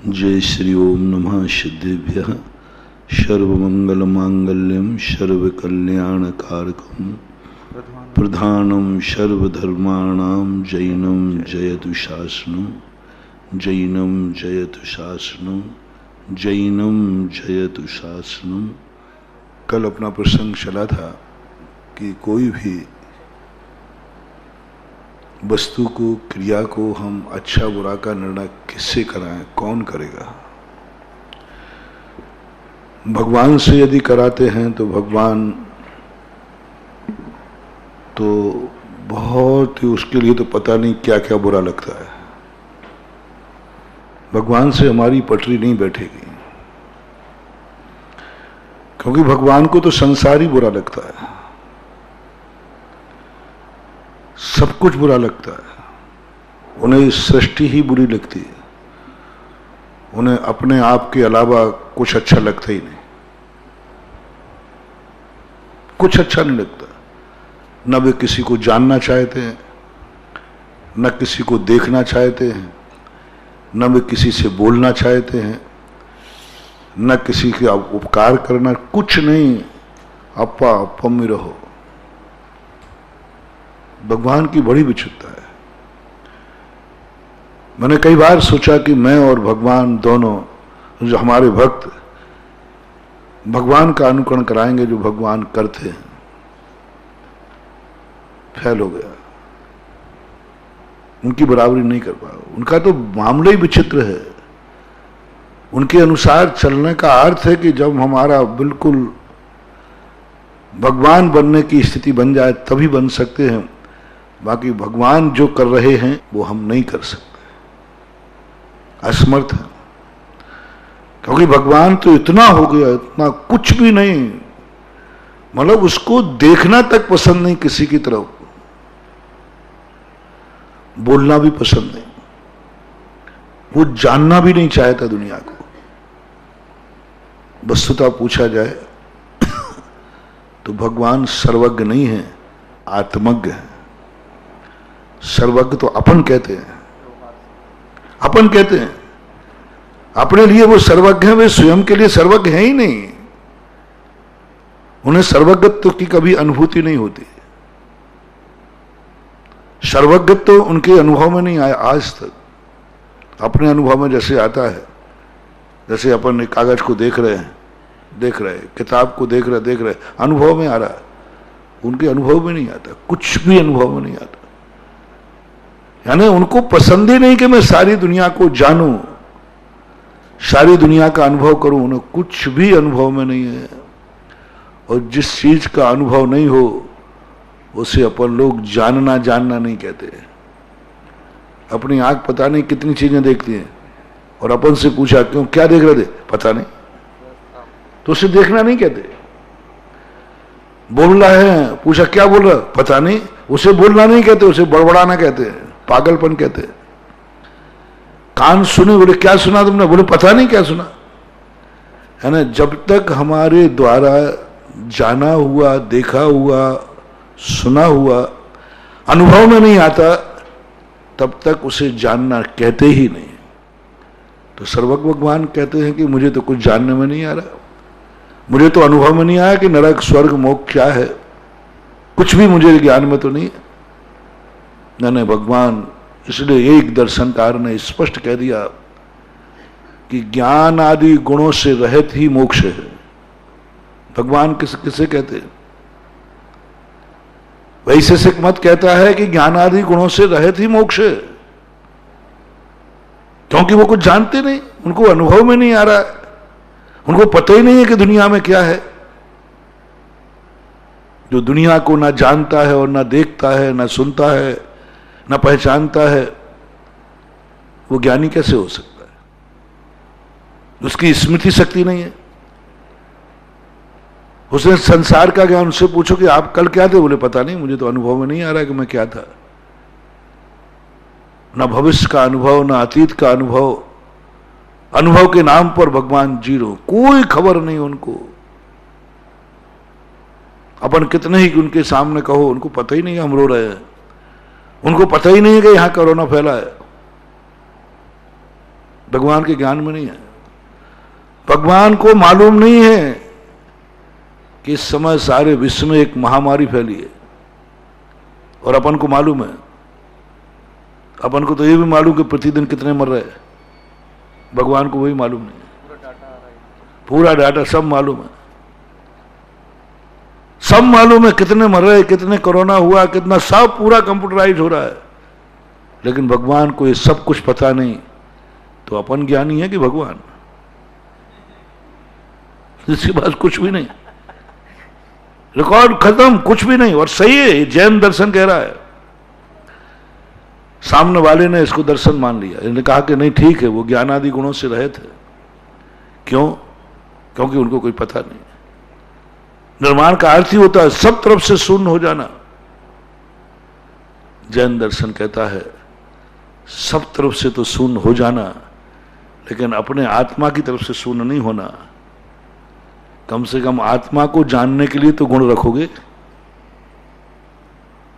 जय श्री ओम नमः सिद्धेभ्यः सर्वमंगलमांगल्यं सर्वकल्याणकारकं प्रधानं सर्वधर्माणां जैनं जयतु शासनं जैनं जयतु शासनं जैनं जयतु शासनं। कल अपना प्रसंग चला था कि कोई भी वस्तु को, क्रिया को हम अच्छा बुरा का निर्णय किससे कराएं, कौन करेगा? भगवान से यदि कराते हैं तो भगवान तो बहुत ही, उसके लिए तो पता नहीं क्या क्या बुरा लगता है। भगवान से हमारी पटरी नहीं बैठेगी, क्योंकि भगवान को तो संसार ही बुरा लगता है, सब कुछ बुरा लगता है। उन्हें सृष्टि ही बुरी लगती है, उन्हें अपने आप के अलावा कुछ अच्छा लगता ही नहीं, कुछ अच्छा नहीं लगता। न वे किसी को जानना चाहते हैं, न किसी को देखना चाहते हैं, न वे किसी से बोलना चाहते हैं, न किसी का उपकार करना, कुछ नहीं। अपा अपम में रहो। भगवान की बड़ी विचित्रता है। मैंने कई बार सोचा कि मैं और भगवान दोनों, जो हमारे भक्त भगवान का अनुकरण कराएंगे जो भगवान करते हैं, फेल हो गया। उनकी बराबरी नहीं कर पाया। उनका तो मामला ही विचित्र है। उनके अनुसार चलने का अर्थ है कि जब हमारा बिल्कुल भगवान बनने की स्थिति बन जाए तभी बन सकते हैं, बाकी भगवान जो कर रहे हैं वो हम नहीं कर सकते, असमर्थ है। क्योंकि भगवान तो इतना हो गया, इतना कुछ भी नहीं, मतलब उसको देखना तक पसंद नहीं, किसी की तरफ बोलना भी पसंद नहीं, वो जानना भी नहीं चाहता दुनिया को। वस्तुतः पूछा जाए तो भगवान सर्वज्ञ नहीं है, आत्मज्ञ है। सर्वज्ञ तो अपन कहते हैं, अपन कहते हैं, अपने लिए वो सर्वज्ञ है, वे स्वयं के लिए सर्वज्ञ है ही नहीं। उन्हें सर्वज्ञत्व की कभी अनुभूति नहीं होती। सर्वज्ञत्व तो उनके अनुभव में नहीं आया आज तक। अपने अनुभव में जैसे आता है, जैसे अपन एक कागज को देख रहे हैं, किताब को देख रहे, अनुभव में आ रहा है, उनके अनुभव में नहीं आता, कुछ भी अनुभव में नहीं आता। यानी उनको पसंद ही नहीं कि मैं सारी दुनिया को जानूं, सारी दुनिया का अनुभव करूं, उन्हें कुछ भी अनुभव में नहीं है। और जिस चीज का अनुभव नहीं हो उसे अपन लोग जानना नहीं कहते। अपनी आंख पता नहीं कितनी चीजें देखती हैं, और अपन से पूछा क्यों, क्या देख रहे थे, पता नहीं, तो उसे देखना नहीं कहते। बोल रहा है, पूछा क्या बोल रहा, पता नहीं, उसे बोलना नहीं कहते, उसे बड़बड़ाना कहते हैं, पागलपन कहते हैं। कान सुने, बोले क्या सुना तुमने, बोले पता नहीं क्या सुना। है ना, जब तक हमारे द्वारा जाना हुआ, देखा हुआ, सुना हुआ अनुभव में नहीं आता, तब तक उसे जानना कहते ही नहीं। तो सर्वज्ञ भगवान कहते हैं कि मुझे तो कुछ जानने में नहीं आ रहा, मुझे तो अनुभव में नहीं आया कि नरक स्वर्ग मोक्ष क्या है, कुछ भी मुझे ज्ञान में तो नहीं। नहीं, भगवान, इसलिए एक दर्शनकार ने स्पष्ट कह दिया कि ज्ञान आदि गुणों से रहित ही मोक्ष है। भगवान किसे कहते हैं? वैशेषिक मत कहता है कि ज्ञान आदि गुणों से रहित ही मोक्ष है, क्योंकि वो कुछ जानते नहीं, उनको अनुभव में नहीं आ रहा है, उनको पता ही नहीं है कि दुनिया में क्या है। जो दुनिया को ना जानता है और ना देखता है, ना सुनता है, ना पहचानता है, वो ज्ञानी कैसे हो सकता है? उसकी स्मृति शक्ति नहीं है। उसने संसार का ज्ञान, उससे पूछो कि आप कल क्या थे, बोले पता नहीं, मुझे तो अनुभव में नहीं आ रहा कि मैं क्या था। ना भविष्य का अनुभव, ना अतीत का अनुभव, अनुभव के नाम पर भगवान जीरो, कोई खबर नहीं उनको। अपन कितने ही उनके सामने कहो, उनको पता ही नहीं हम रो रहे हैं, उनको पता ही नहीं है कि यहां कोरोना फैला है। भगवान के ज्ञान में नहीं है। भगवान को मालूम नहीं है कि इस समय सारे विश्व में एक महामारी फैली है, और अपन को मालूम है। अपन को तो ये भी मालूम कि प्रतिदिन कितने मर रहे हैं, भगवान को वही मालूम नहीं है। पूरा डाटा सब मालूम है, सब मालूम है कितने मर रहे, कितने कोरोना हुआ, कितना, सब पूरा कंप्यूटराइज हो रहा है। लेकिन भगवान को ये सब कुछ पता नहीं, तो अपन ज्ञानी है कि भगवान? जिसके पास कुछ भी नहीं, रिकॉर्ड खत्म, कुछ भी नहीं। और सही है, जैन दर्शन कह रहा है। सामने वाले ने इसको दर्शन मान लिया, इन्होंने कहा कि नहीं ठीक है, वो ज्ञान आदि गुणों से रहित है। क्यों? क्योंकि उनको कोई पता नहीं। निर्माण का अर्थ ही होता है सब तरफ से शून्य हो जाना। जैन दर्शन कहता है सब तरफ से तो शून्य हो जाना, लेकिन अपने आत्मा की तरफ से शून्य नहीं होना। कम से कम आत्मा को जानने के लिए तो गुण रखोगे।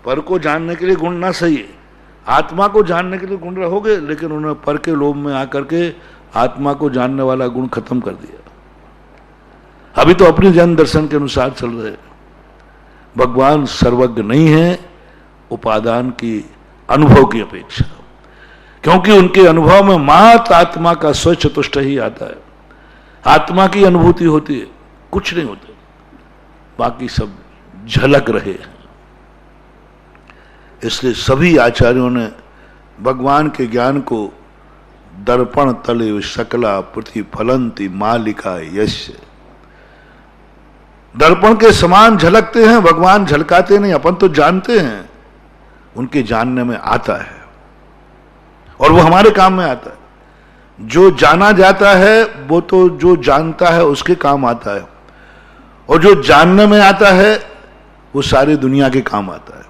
पर को जानने के लिए गुण ना सही है, आत्मा को जानने के लिए गुण रखोगे, लेकिन उन्होंने पर के लोभ में आकर के आत्मा को जानने वाला गुण खत्म कर दिया। अभी तो अपने जैन दर्शन के अनुसार चल रहे। भगवान सर्वज्ञ नहीं है उपादान की अनुभव की अपेक्षा, क्योंकि उनके अनुभव में मात्र आत्मा का स्वचतुष्ट ही आता है। आत्मा की अनुभूति होती है, कुछ नहीं होता, बाकी सब झलक रहे। इसलिए सभी आचार्यों ने भगवान के ज्ञान को दर्पण तले सकला प्रतिफलंती मालिका यश, दर्पण के समान झलकते हैं, भगवान झलकाते नहीं। अपन तो जानते हैं, उनके जानने में आता है और वो हमारे काम में आता है। जो जाना जाता है वो तो जो जानता है उसके काम आता है, और जो जानने में आता है वो सारी दुनिया के काम आता है।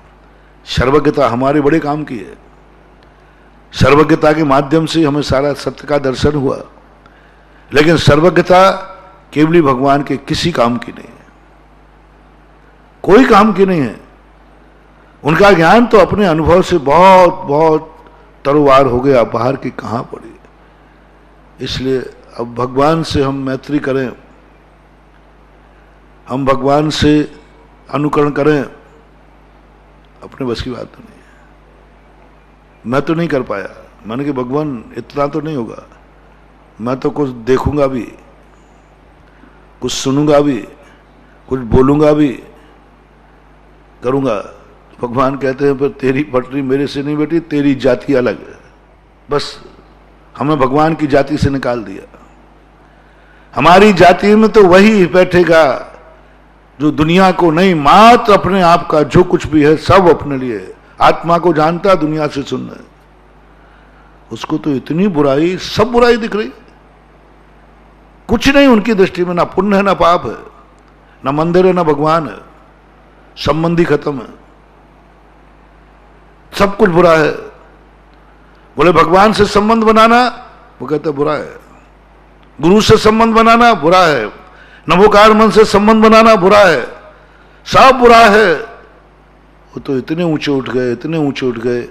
सर्वज्ञता हमारे बड़े काम की है। सर्वज्ञता के माध्यम से हमें सारा सत्य का दर्शन हुआ, लेकिन सर्वज्ञता केवली भगवान के किसी काम की नहीं है, कोई काम की नहीं है। उनका ज्ञान तो अपने अनुभव से बहुत बहुत तरोवार हो गया, बाहर की कहां पड़ी। इसलिए अब भगवान से हम मैत्री करें, हम भगवान से अनुकरण करें, अपने बस की बात तो नहीं है। मैं तो नहीं कर पाया, मैंने कि भगवान इतना तो नहीं होगा, मैं तो कुछ देखूंगा भी, कुछ सुनूंगा भी, कुछ बोलूंगा भी, करूंगा। भगवान कहते हैं पर तेरी पटरी मेरे से नहीं बेटी, तेरी जाति अलग है। बस हमें भगवान की जाति से निकाल दिया। हमारी जाति में तो वही बैठेगा जो दुनिया को नहीं, मात्र अपने आप का जो कुछ भी है सब अपने लिए। आत्मा को जानता, दुनिया से सुनना है। उसको तो इतनी बुराई, सब बुराई दिख रही, कुछ नहीं उनकी दृष्टि में, ना पुण्य है ना पाप है, ना मंदिर है ना भगवान है, संबंधी खत्म है, सब कुछ बुरा है। बोले भगवान से संबंध बनाना, वो कहते बुरा है। गुरु से संबंध बनाना बुरा है, नमोकार मन से संबंध बनाना बुरा है, सब बुरा है। वो तो इतने ऊंचे उठ गए, इतने ऊंचे उठ गए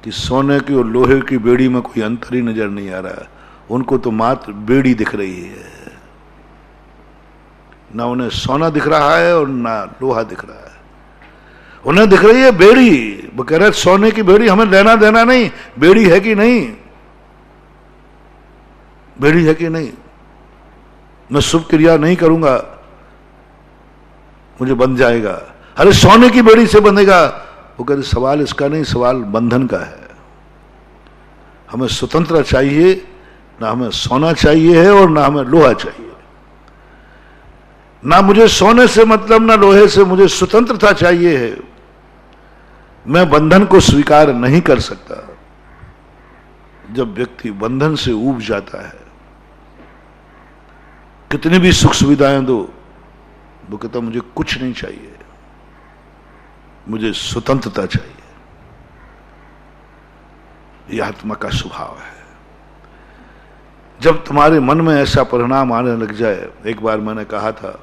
कि सोने की और लोहे की बेड़ी में कोई अंतर ही नजर नहीं आ रहा। उनको तो मात्र बेड़ी दिख रही है, ना उन्हें सोना दिख रहा है और ना लोहा दिख रहा है, उन्हें दिख रही है बेड़ी। वो कह रहे सोने की बेड़ी, हमें लेना देना नहीं, बेड़ी है कि नहीं, बेड़ी है कि नहीं। मैं शुभ क्रिया नहीं करूंगा, मुझे बंध जाएगा। अरे सोने की बेड़ी से बंधेगा। वो कहते सवाल इसका नहीं, सवाल बंधन का है। हमें स्वतंत्रता चाहिए, ना हमें सोना चाहिए है और ना हमें लोहा चाहिए। ना मुझे सोने से मतलब, ना लोहे से, मुझे स्वतंत्रता चाहिए है। मैं बंधन को स्वीकार नहीं कर सकता। जब व्यक्ति बंधन से ऊब जाता है, कितनी भी सुख सुविधाएं दो, वो कहता मुझे कुछ नहीं चाहिए, मुझे स्वतंत्रता चाहिए। यह आत्मा का स्वभाव है। जब तुम्हारे मन में ऐसा परिणाम आने लग जाए, एक बार मैंने कहा था,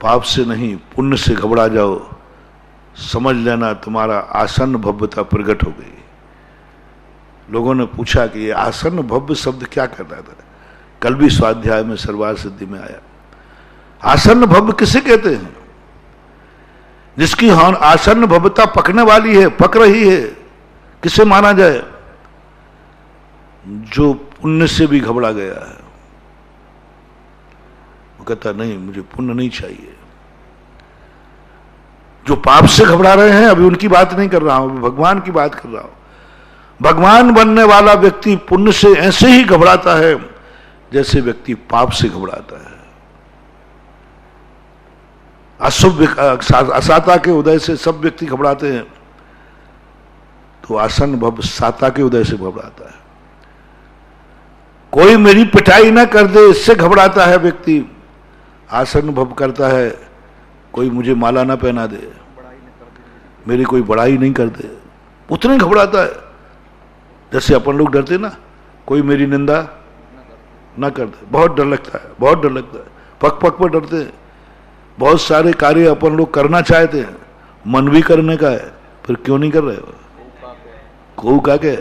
पाप से नहीं पुण्य से घबरा जाओ, समझ लेना तुम्हारा आसन्न भव्यता प्रकट हो गई। लोगों ने पूछा कि ये आसन्न भव्य शब्द क्या कर रहा था। कल भी स्वाध्याय में सर्वार्थ सिद्धि में आया। आसन्न भव्य किसे कहते हैं? जिसकी आसन्न भव्यता पकने वाली है, पक रही है। किसे माना जाए? जो पुण्य से भी घबरा गया है। वो कहता नहीं, मुझे पुण्य नहीं चाहिए। जो पाप से घबरा रहे हैं, अभी उनकी बात नहीं कर रहा हूं, अभी भगवान की बात कर रहा हूं। भगवान बनने वाला व्यक्ति पुण्य से ऐसे ही घबराता है जैसे व्यक्ति पाप से घबराता है। अशुभ असाता के उदय से सब व्यक्ति घबराते हैं, तो आसन्न भव साता के उदय से घबराता है। कोई मेरी पिटाई ना कर दे, इससे घबराता है व्यक्ति, आसन्न भव करता है। कोई मुझे माला ना पहना दे, मेरी कोई बड़ाई नहीं कर दे, उतने घबराता है। जैसे अपन लोग डरते ना, कोई मेरी निंदा ना कर दे, बहुत डर लगता है, बहुत डर लगता है। पक पक पर डरते हैं। बहुत सारे कार्य अपन लोग करना चाहते हैं, मन भी करने का है, फिर क्यों नहीं कर रहे हो? को का के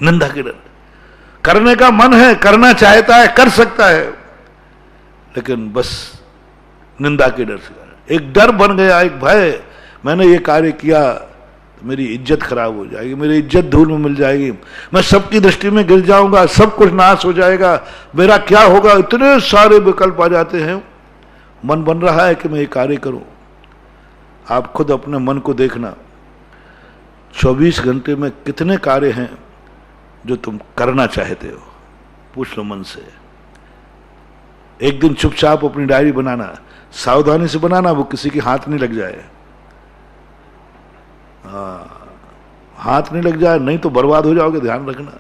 निंदा के डर। करने का मन है, करना चाहता है, कर सकता है, लेकिन बस निंदा के डर से। एक डर बन गया, एक भय, मैंने ये कार्य किया तो मेरी इज्जत खराब हो जाएगी, मेरी इज्जत धूल में मिल जाएगी, मैं सबकी दृष्टि में गिर जाऊंगा, सब कुछ नाश हो जाएगा, मेरा क्या होगा। इतने सारे विकल्प आ जाते हैं। मन बन रहा है कि मैं ये कार्य करूं। आप खुद अपने मन को देखना, 24 घंटे में कितने कार्य हैं जो तुम करना चाहते हो? पूछ लो मन से। एक दिन चुपचाप अपनी डायरी बनाना, सावधानी से बनाना, वो किसी के हाथ नहीं लग जाए। हाथ नहीं लग जाए, नहीं तो बर्बाद हो जाओगे, ध्यान रखना।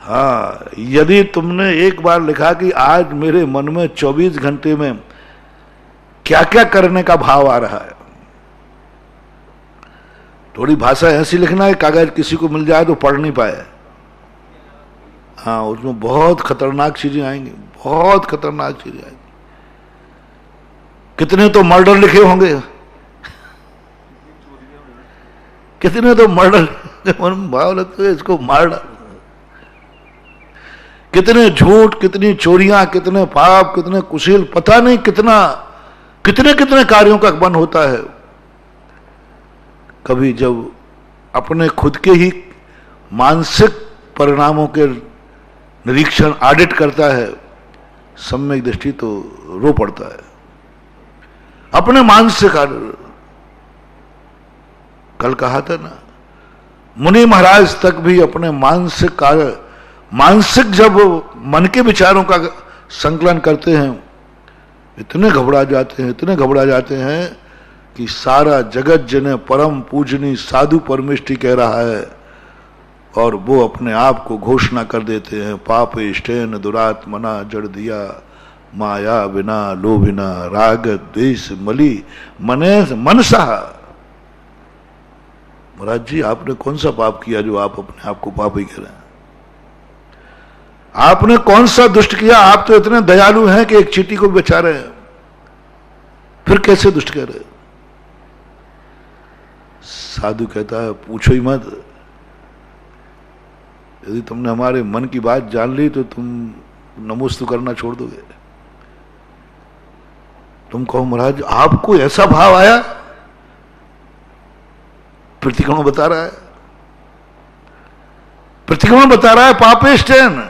हाँ, यदि तुमने एक बार लिखा कि आज मेरे मन में 24 घंटे में क्या क्या करने का भाव आ रहा है, थोड़ी भाषा ऐसी लिखना है कागज किसी को मिल जाए तो पढ़ नहीं पाए। हाँ, उसमें बहुत खतरनाक चीजें आएंगी, बहुत खतरनाक चीजें आएंगी। कितने तो मर्डर लिखे होंगे, कितने तो मर्डर भाव लगते हैं, इसको मार डाल। कितने झूठ, कितनी चोरियां, कितने पाप, कितने कुशील, पता नहीं कितना, कितने कितने कार्यों का मन होता है। कभी जब अपने खुद के ही मानसिक परिणामों के निरीक्षण ऑडिट करता है सम्यक दृष्टि, तो रो पड़ता है। अपने मानसिक ऑडिट, कल कहा था ना, मुनि महाराज तक भी अपने मानसिक कार्य, मानसिक जब मन के विचारों का संकलन करते हैं, इतने घबरा जाते हैं, इतने घबरा जाते हैं कि सारा जगत जिन्हें परम पूजनी साधु परमेष्टि कह रहा है, और वो अपने आप को घोषणा कर देते हैं, पाप इष्टेन दुरात्मना जड़ दिया, माया बिना लोभिना राग द्वेष मली मने मनसा। महाराज जी, आपने कौन सा पाप किया जो आप अपने आप को पापी कह रहे हैं? आपने कौन सा दुष्ट किया? आप तो इतने दयालु हैं कि एक चींटी को बचा रहे हैं, फिर कैसे दुष्ट कह रहे? साधु कहता है, पूछो ही मत। यदि तुमने हमारे मन की बात जान ली तो तुम नमोस्तु करना छोड़ दोगे। तुम कहो, महाराज आपको ऐसा भाव आया? प्रतिक्रमण बता रहा है, प्रतिक्रमण बता रहा है पापेष्टेन,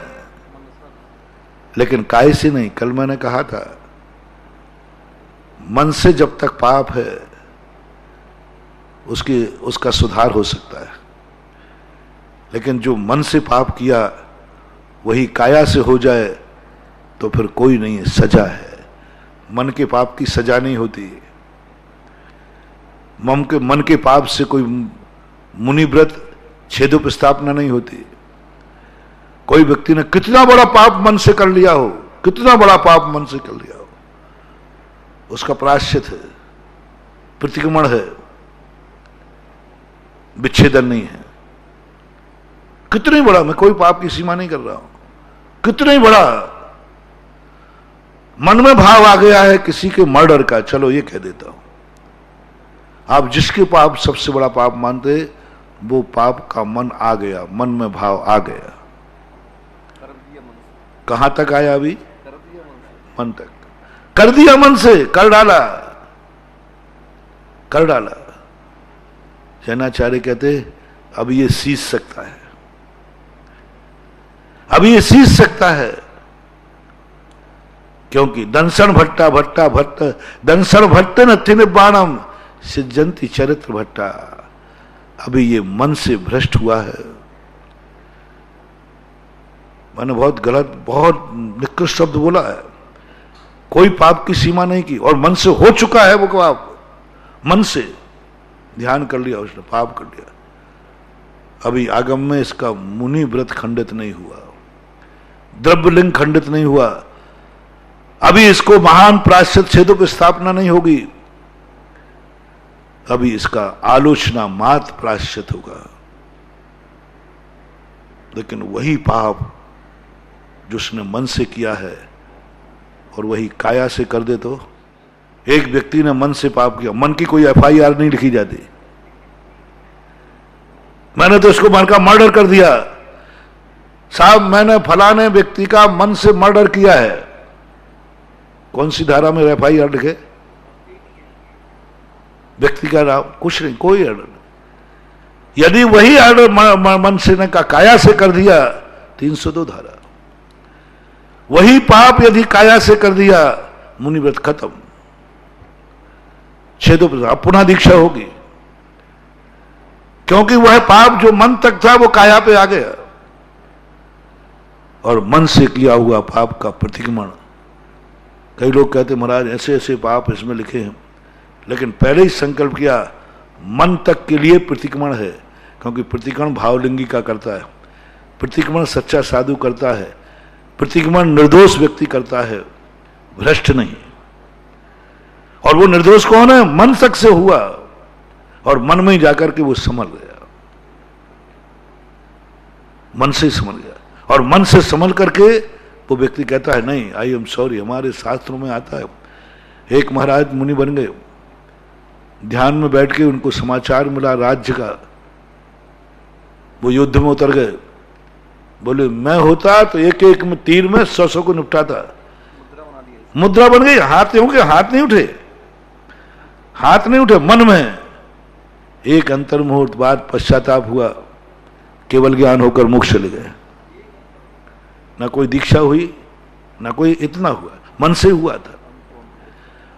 लेकिन काय से नहीं। कल मैंने कहा था, मन से जब तक पाप है उसका सुधार हो सकता है, लेकिन जो मन से पाप किया वही काया से हो जाए तो फिर कोई नहीं है, सजा है। मन के पाप की सजा नहीं होती। मन के पाप से कोई मुनिव्रत छेदोपस्थापना नहीं होती। कोई व्यक्ति ने कितना बड़ा पाप मन से कर लिया हो, कितना बड़ा पाप मन से कर लिया हो, उसका प्रायश्चित है, प्रतिक्रमण है, विच्छेदन नहीं है। कितनी बड़ा, मैं कोई पाप की सीमा नहीं कर रहा हूं, कितना ही बड़ा मन में भाव आ गया है किसी के मर्डर का, चलो ये कह देता हूं, आप जिसके पाप सबसे बड़ा पाप मानते वो पाप का मन आ गया, मन में भाव आ गया। कहां तक आया अभी? मन तक कर दिया, मन से कर डाला, कर डाला। जैनाचार्य कहते अब ये सींच सकता है, अब ये सींच सकता है, क्योंकि दंसन भट्टा भट्टा भट्ट दंसन भट्ट नथि निब्बाणम सिद्धंति चरित्र भट्टा। अभी ये मन से भ्रष्ट हुआ है। मैंने बहुत गलत, बहुत निकृष्ट शब्द बोला है। कोई पाप की सीमा नहीं की, और मन से हो चुका है वो पाप। मन से ध्यान कर लिया उसने, पाप कर लिया। अभी आगम में इसका मुनि व्रत खंडित नहीं हुआ, द्रव्यलिंग खंडित नहीं हुआ, अभी इसको महान प्रायश्चित छेदों की स्थापना नहीं होगी, अभी इसका आलोचना मात्र प्रायश्चित होगा। लेकिन वही पाप जो उसने मन से किया है और वही काया से कर दे तो, एक व्यक्ति ने मन से पाप किया, मन की कोई एफआईआर नहीं लिखी जाती। मैंने तो इसको मन का मर्डर कर दिया, साहब मैंने फलाने व्यक्ति का मन से मर्डर किया है, कौन सी धारा में एफआईआर लिखे? व्यक्ति का नाम कुछ नहीं, कोई ऑर्डर नहीं। यदि वही ऑर्डर मन से ने का काया से कर दिया, 302 धारा। वही पाप यदि काया से कर दिया, मुनिव्रत खत्म, छेदों पर अब पुनः दीक्षा होगी, क्योंकि वह पाप जो मन तक था वो काया पे आ गया। और मन से किया हुआ पाप का प्रतिक्रमण, कई लोग कहते महाराज ऐसे ऐसे पाप इसमें लिखे हैं, लेकिन पहले ही संकल्प किया मन तक के लिए प्रतिक्रमण है, क्योंकि प्रतिक्रमण भावलिंगी का करता है, प्रतिक्रमण सच्चा साधु करता है, प्रतिक्रमण निर्दोष व्यक्ति करता है, भ्रष्ट नहीं। और वो निर्दोष कौन है? मन तक से हुआ, और मन में ही जाकर के वो संभल गया, मन से ही संभल गया। और मन से संभल करके वो व्यक्ति कहता है नहीं, आई एम सॉरी। हमारे शास्त्रों में आता है, एक महाराज मुनि बन गए, ध्यान में बैठ के उनको समाचार मिला राज्य का, वो युद्ध में उतर गए, बोले मैं होता तो एक एक में तीर में 100 को निपटाता। मुद्रा बन गई, हाथ नहीं उठे, हाथ नहीं उठे, हाथ नहीं उठे, मन में एक अंतर्मुहूर्त बाद पश्चाताप हुआ, केवल ज्ञान होकर मोक्ष चले गए। ना कोई दीक्षा हुई, ना कोई इतना हुआ, मन से हुआ था,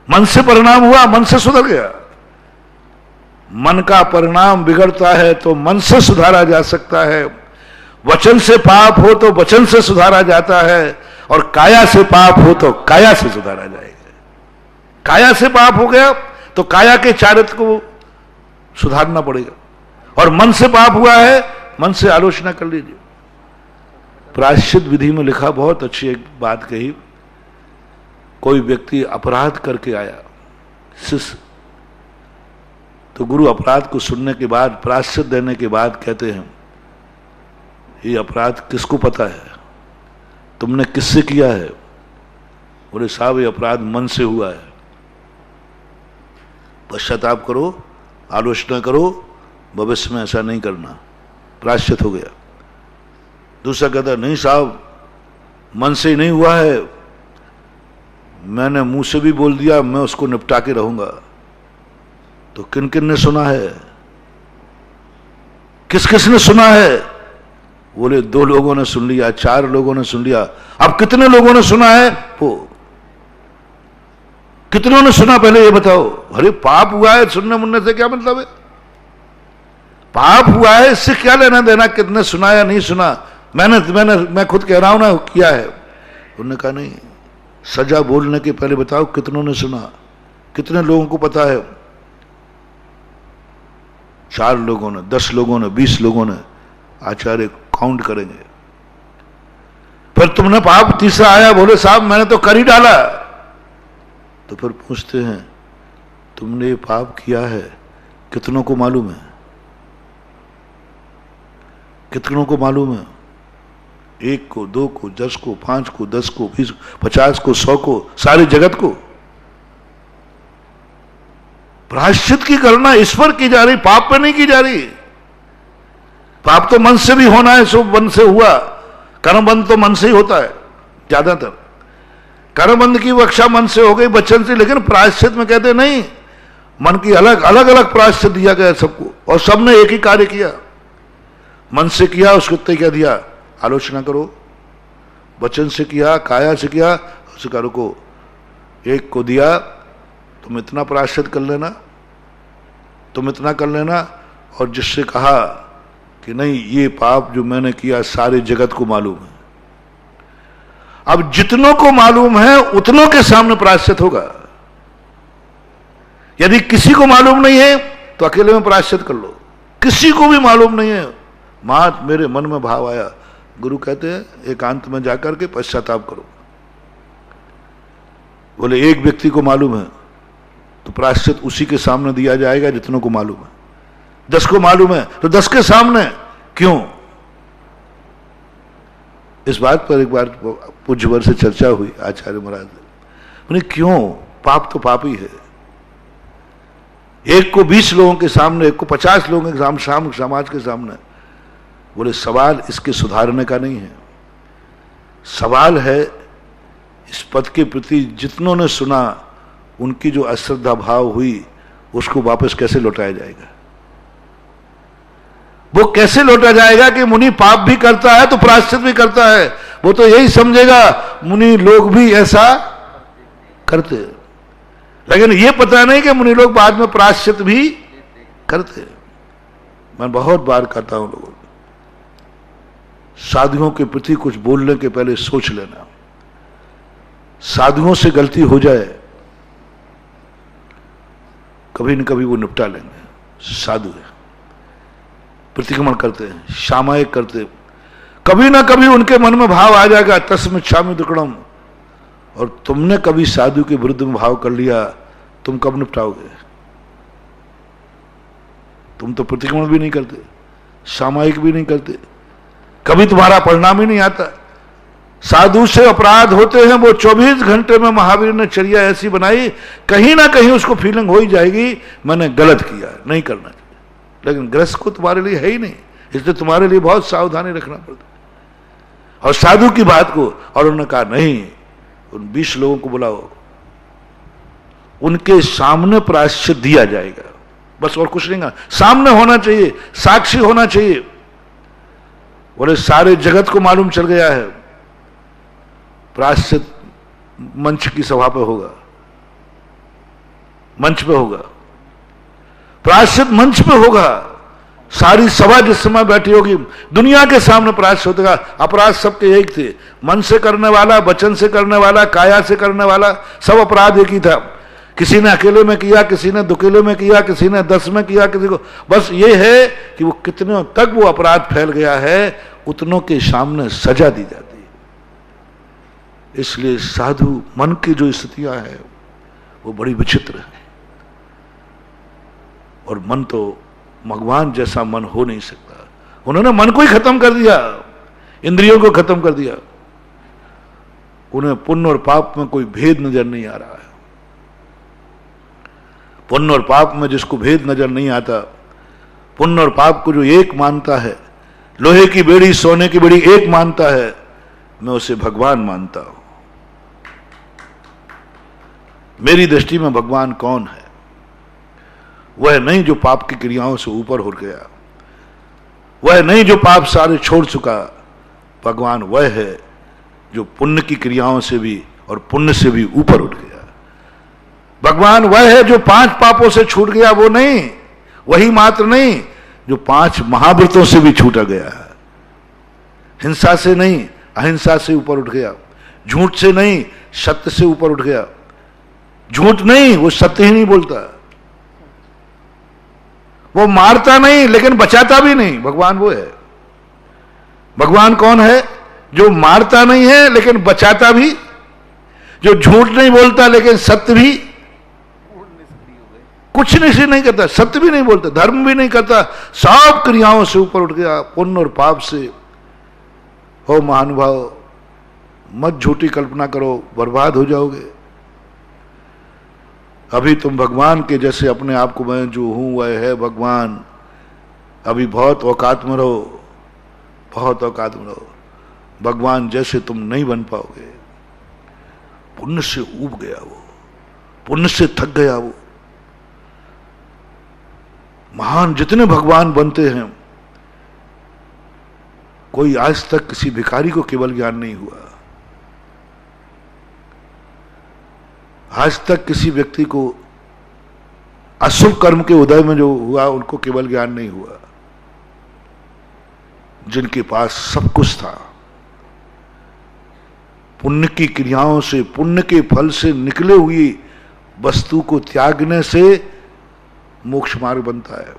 मन से परिणाम हुआ, मन से सुधर गया। मन का परिणाम बिगड़ता है तो मन से सुधारा जा सकता है, वचन से पाप हो तो वचन से सुधारा जाता है, और काया से पाप हो तो काया से सुधारा जाएगा। काया से पाप हो गया तो काया के चारित्र को सुधारना पड़ेगा, और मन से पाप हुआ है, मन से आलोचना कर लीजिए। प्रायश्चित विधि में लिखा, बहुत अच्छी एक बात कही, कोई व्यक्ति अपराध करके आया शिष्य, तो गुरु अपराध को सुनने के बाद, प्रायश्चित देने के बाद कहते हैं ये अपराध किसको पता है, तुमने किससे किया है? बोले साहब ये अपराध मन से हुआ है, पश्चाताप करो, आलोचना करो, भविष्य में ऐसा नहीं करना, प्रायश्चित हो गया। दूसरा कहता नहीं साहब मन से ही नहीं हुआ है, मैंने मुंह से भी बोल दिया, मैं उसको निपटा के रहूंगा। तो किन किन ने सुना है, किस किस ने सुना है? बोले 2 लोगों ने सुन लिया, 4 लोगों ने सुन लिया। अब कितने लोगों ने सुना है? वो कितनों ने सुना पहले ये बताओ। अरे पाप हुआ है, सुनने मुनने से क्या मतलब है? पाप हुआ है, इससे क्या लेना देना कितने सुना या नहीं सुना। मैं खुद कह रहा हूं ना किया है। उन्होंने कहा नहीं, सजा बोलने के पहले बताओ कितनों ने सुना, कितने लोगों को पता है? 4 लोगों ने, 10 लोगों ने, 20 लोगों ने। आचार्य काउंट करेंगे। फिर तुमने पाप तीसरा आया, बोले साहब मैंने तो कर ही डाला। तो फिर पूछते हैं तुमने ये पाप किया है, कितनों को मालूम है? कितनों को मालूम है? 1 को, 2 को, 10 को, 5 को, 10 को, 20, 50 को, 100 को, सारे जगत को। प्रायश्चित की गणना इस पर की जा रही, पाप पे नहीं की जा रही। पाप तो मन से भी होना है, सो मन से हुआ। कर्मबंध तो मन से ही होता है ज्यादातर। कर्मबंध की रक्षा मन से हो गई, वचन से, लेकिन प्रायश्चित में कहते नहीं, मन की अलग अलग प्रायश्चित दिया गया सबको, और सबने एक ही कार्य किया। मन से किया, उसको उत्तर क्या दिया, आलोचना करो। वचन से किया, काया से किया, उससे करो को एक को दिया, तुम इतना प्रायश्चित कर लेना, तुम इतना कर लेना। और जिससे कहा कि नहीं, ये पाप जो मैंने किया सारे जगत को मालूम है। अब जितनों को मालूम है उतनों के सामने प्रायश्चित होगा। यदि किसी को मालूम नहीं है तो अकेले में प्रायश्चित कर लो। किसी को भी मालूम नहीं है, मात मेरे मन में भाव आया, गुरु कहते हैं एकांत में जाकर के पश्चाताप करो। बोले एक व्यक्ति को मालूम है तो प्रायश्चित उसी के सामने दिया जाएगा जितनों को मालूम है। 10 को मालूम है तो 10 के सामने क्यों? इस बात पर एक बार पूज्यवर से चर्चा हुई आचार्य महाराज ने, बोले क्यों? पाप तो पाप ही है। एक को 20 लोगों के सामने, एक को 50 लोगों के सामने, समाज के सामने। बोले सवाल इसके सुधारने का नहीं है, सवाल है इस पद के प्रति जितनों ने सुना उनकी जो अश्रद्धा भाव हुई उसको वापस कैसे लौटाया जाएगा। वो कैसे लौटा जाएगा कि मुनि पाप भी करता है तो प्रायश्चित भी करता है। वो तो यही समझेगा मुनि लोग भी ऐसा करते, लेकिन ये पता नहीं कि मुनि लोग बाद में प्रायश्चित भी करते। मैं बहुत बार कहता हूं लोगों, साधुओं के प्रति कुछ बोलने के पहले सोच लेना। साधुओं से गलती हो जाए, कभी न कभी वो निपटा लेंगे। साधु है, प्रतिक्रमण करते हैं, सामायिक करते, कभी ना कभी उनके मन में भाव आ जाएगा तस्मिच्छामि दुक्कडम, और तुमने कभी साधु के विरुद्ध में भाव कर लिया, तुम कब निपटाओगे? तुम तो प्रतिक्रमण भी नहीं करते, सामायिक भी नहीं करते, कभी तुम्हारा परिणाम ही नहीं आता। साधु से अपराध होते हैं, वो 24 घंटे में महावीर ने चर्या ऐसी बनाई, कहीं ना कहीं उसको फीलिंग हो ही जाएगी मैंने गलत किया, नहीं करना चाहिए। लेकिन ग्रस्त को तुम्हारे लिए है ही नहीं, इसलिए तुम्हारे लिए बहुत सावधानी रखना पड़ता है। और साधु की बात को, और उन्होंने कहा नहीं, उन 20 लोगों को बुलाओ, उनके सामने प्रायश्चित दिया जाएगा, बस और कुछ नहीं। सामने होना चाहिए, साक्षी होना चाहिए। बोले सारे जगत को मालूम चल गया है, प्रायश्चित मंच की सभा पे होगा, मंच पे होगा, प्रायश्चित मंच पे होगा। सारी सभा जिस समय बैठी होगी दुनिया के सामने प्रायश्चित होगा। अपराध सबके एक थे, मन से करने वाला, वचन से करने वाला, काया से करने वाला, सब अपराध एक ही था। किसी ने अकेले में किया, किसी ने दुकेले में किया, किसी ने 10 में किया, किसी को, बस ये है कि वो कितने तक वो अपराध फैल गया है, उतनों के सामने सजा दी जाती है। इसलिए साधु मन की जो स्थितियां हैं वो बड़ी विचित्र है, और मन तो भगवान जैसा मन हो नहीं सकता। उन्होंने मन को ही खत्म कर दिया, इंद्रियों को खत्म कर दिया। उन्हें पुण्य और पाप में कोई भेद नजर नहीं आ रहा है। पुण्य और पाप में जिसको भेद नजर नहीं आता, पुण्य और पाप को जो एक मानता है, लोहे की बेड़ी सोने की बेड़ी एक मानता है, मैं उसे भगवान मानता हूं। मेरी दृष्टि में भगवान कौन है? वह नहीं जो पाप की क्रियाओं से ऊपर हो गया, वह नहीं जो पाप सारे छोड़ चुका। भगवान वह है जो पुण्य की क्रियाओं से भी और पुण्य से भी ऊपर उठ गया। भगवान वह है जो 5 पापों से छूट गया, वो नहीं, वही मात्र नहीं जो 5 महाव्रतों से भी छूटा गया है। हिंसा से नहीं, अहिंसा से ऊपर उठ गया। झूठ से नहीं, सत्य से ऊपर उठ गया। झूठ नहीं, वो सत्य ही नहीं बोलता। वो मारता नहीं लेकिन बचाता भी नहीं। भगवान वो है। भगवान कौन है? जो मारता नहीं है लेकिन बचाता भी, जो झूठ नहीं बोलता लेकिन सत्य भी, कुछ नहीं करता, सत्य भी नहीं बोलता, धर्म भी नहीं करता, सब क्रियाओं से ऊपर उठ गया, पुण्य और पाप से। हो महानुभाव, मत झूठी कल्पना करो, बर्बाद हो जाओगे। अभी तुम भगवान के जैसे अपने आप को, मैं जो हूं वह है भगवान, अभी बहुत औकात में रहो, बहुत औकात में रहो, भगवान जैसे तुम नहीं बन पाओगे। पुण्य से ऊब गया वो, पुण्य से थक गया वो। महान जितने भगवान बनते हैं, कोई आज तक किसी भिखारी को केवल ज्ञान नहीं हुआ। आज तक किसी व्यक्ति को अशुभ कर्म के उदय में जो हुआ उनको केवल ज्ञान नहीं हुआ। जिनके पास सब कुछ था, पुण्य की क्रियाओं से, पुण्य के फल से निकले हुई वस्तु को त्यागने से मोक्ष मार्ग बनता है।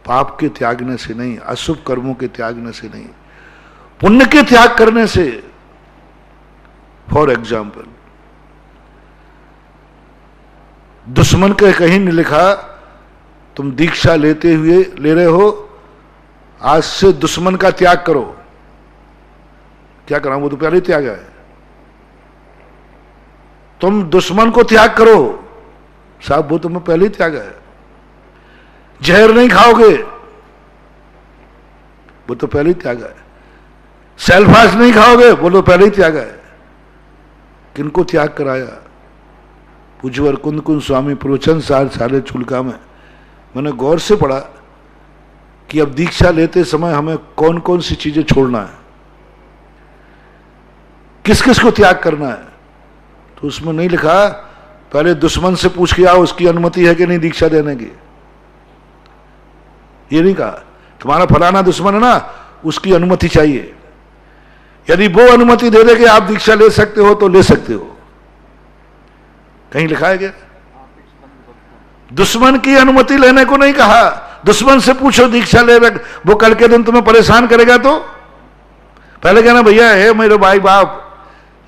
पाप के त्यागने से नहीं, अशुभ कर्मों के त्यागने से नहीं, पुण्य के त्याग करने से। फॉर एग्जाम्पल, दुश्मन के कहीं नहीं लिखा तुम दीक्षा लेते हुए ले रहे हो, आज से दुश्मन का त्याग करो। क्या करा, वो तो पहले ही त्याग है। तुम दुश्मन को त्याग करो, साहब वो तुम्हें पहले ही त्याग है। जहर नहीं खाओगे, वो तो पहले ही त्याग है। सेल्फास नहीं खाओगे, वो तो पहले ही त्याग है। किनको त्याग कराया? पूज्यवर कुंद कुंद स्वामी प्रवचन सार साले चुलका में मैंने गौर से पढ़ा कि अब दीक्षा लेते समय हमें कौन कौन सी चीजें छोड़ना है, किस किस को त्याग करना है। तो उसमें नहीं लिखा पहले दुश्मन से पूछ के आओ उसकी अनुमति है कि नहीं दीक्षा देने की। ये नहीं कहा तुम्हारा फलाना दुश्मन है ना, उसकी अनुमति चाहिए। यदि वो अनुमति दे दे कि आप दीक्षा ले सकते हो तो ले सकते हो। कहीं लिखा है क्या? दुश्मन की अनुमति लेने को नहीं कहा। दुश्मन से पूछो दीक्षा ले रख, वो कल के दिन तुम्हें परेशान करेगा तो पहले कहना भैया है मेरे भाई बाप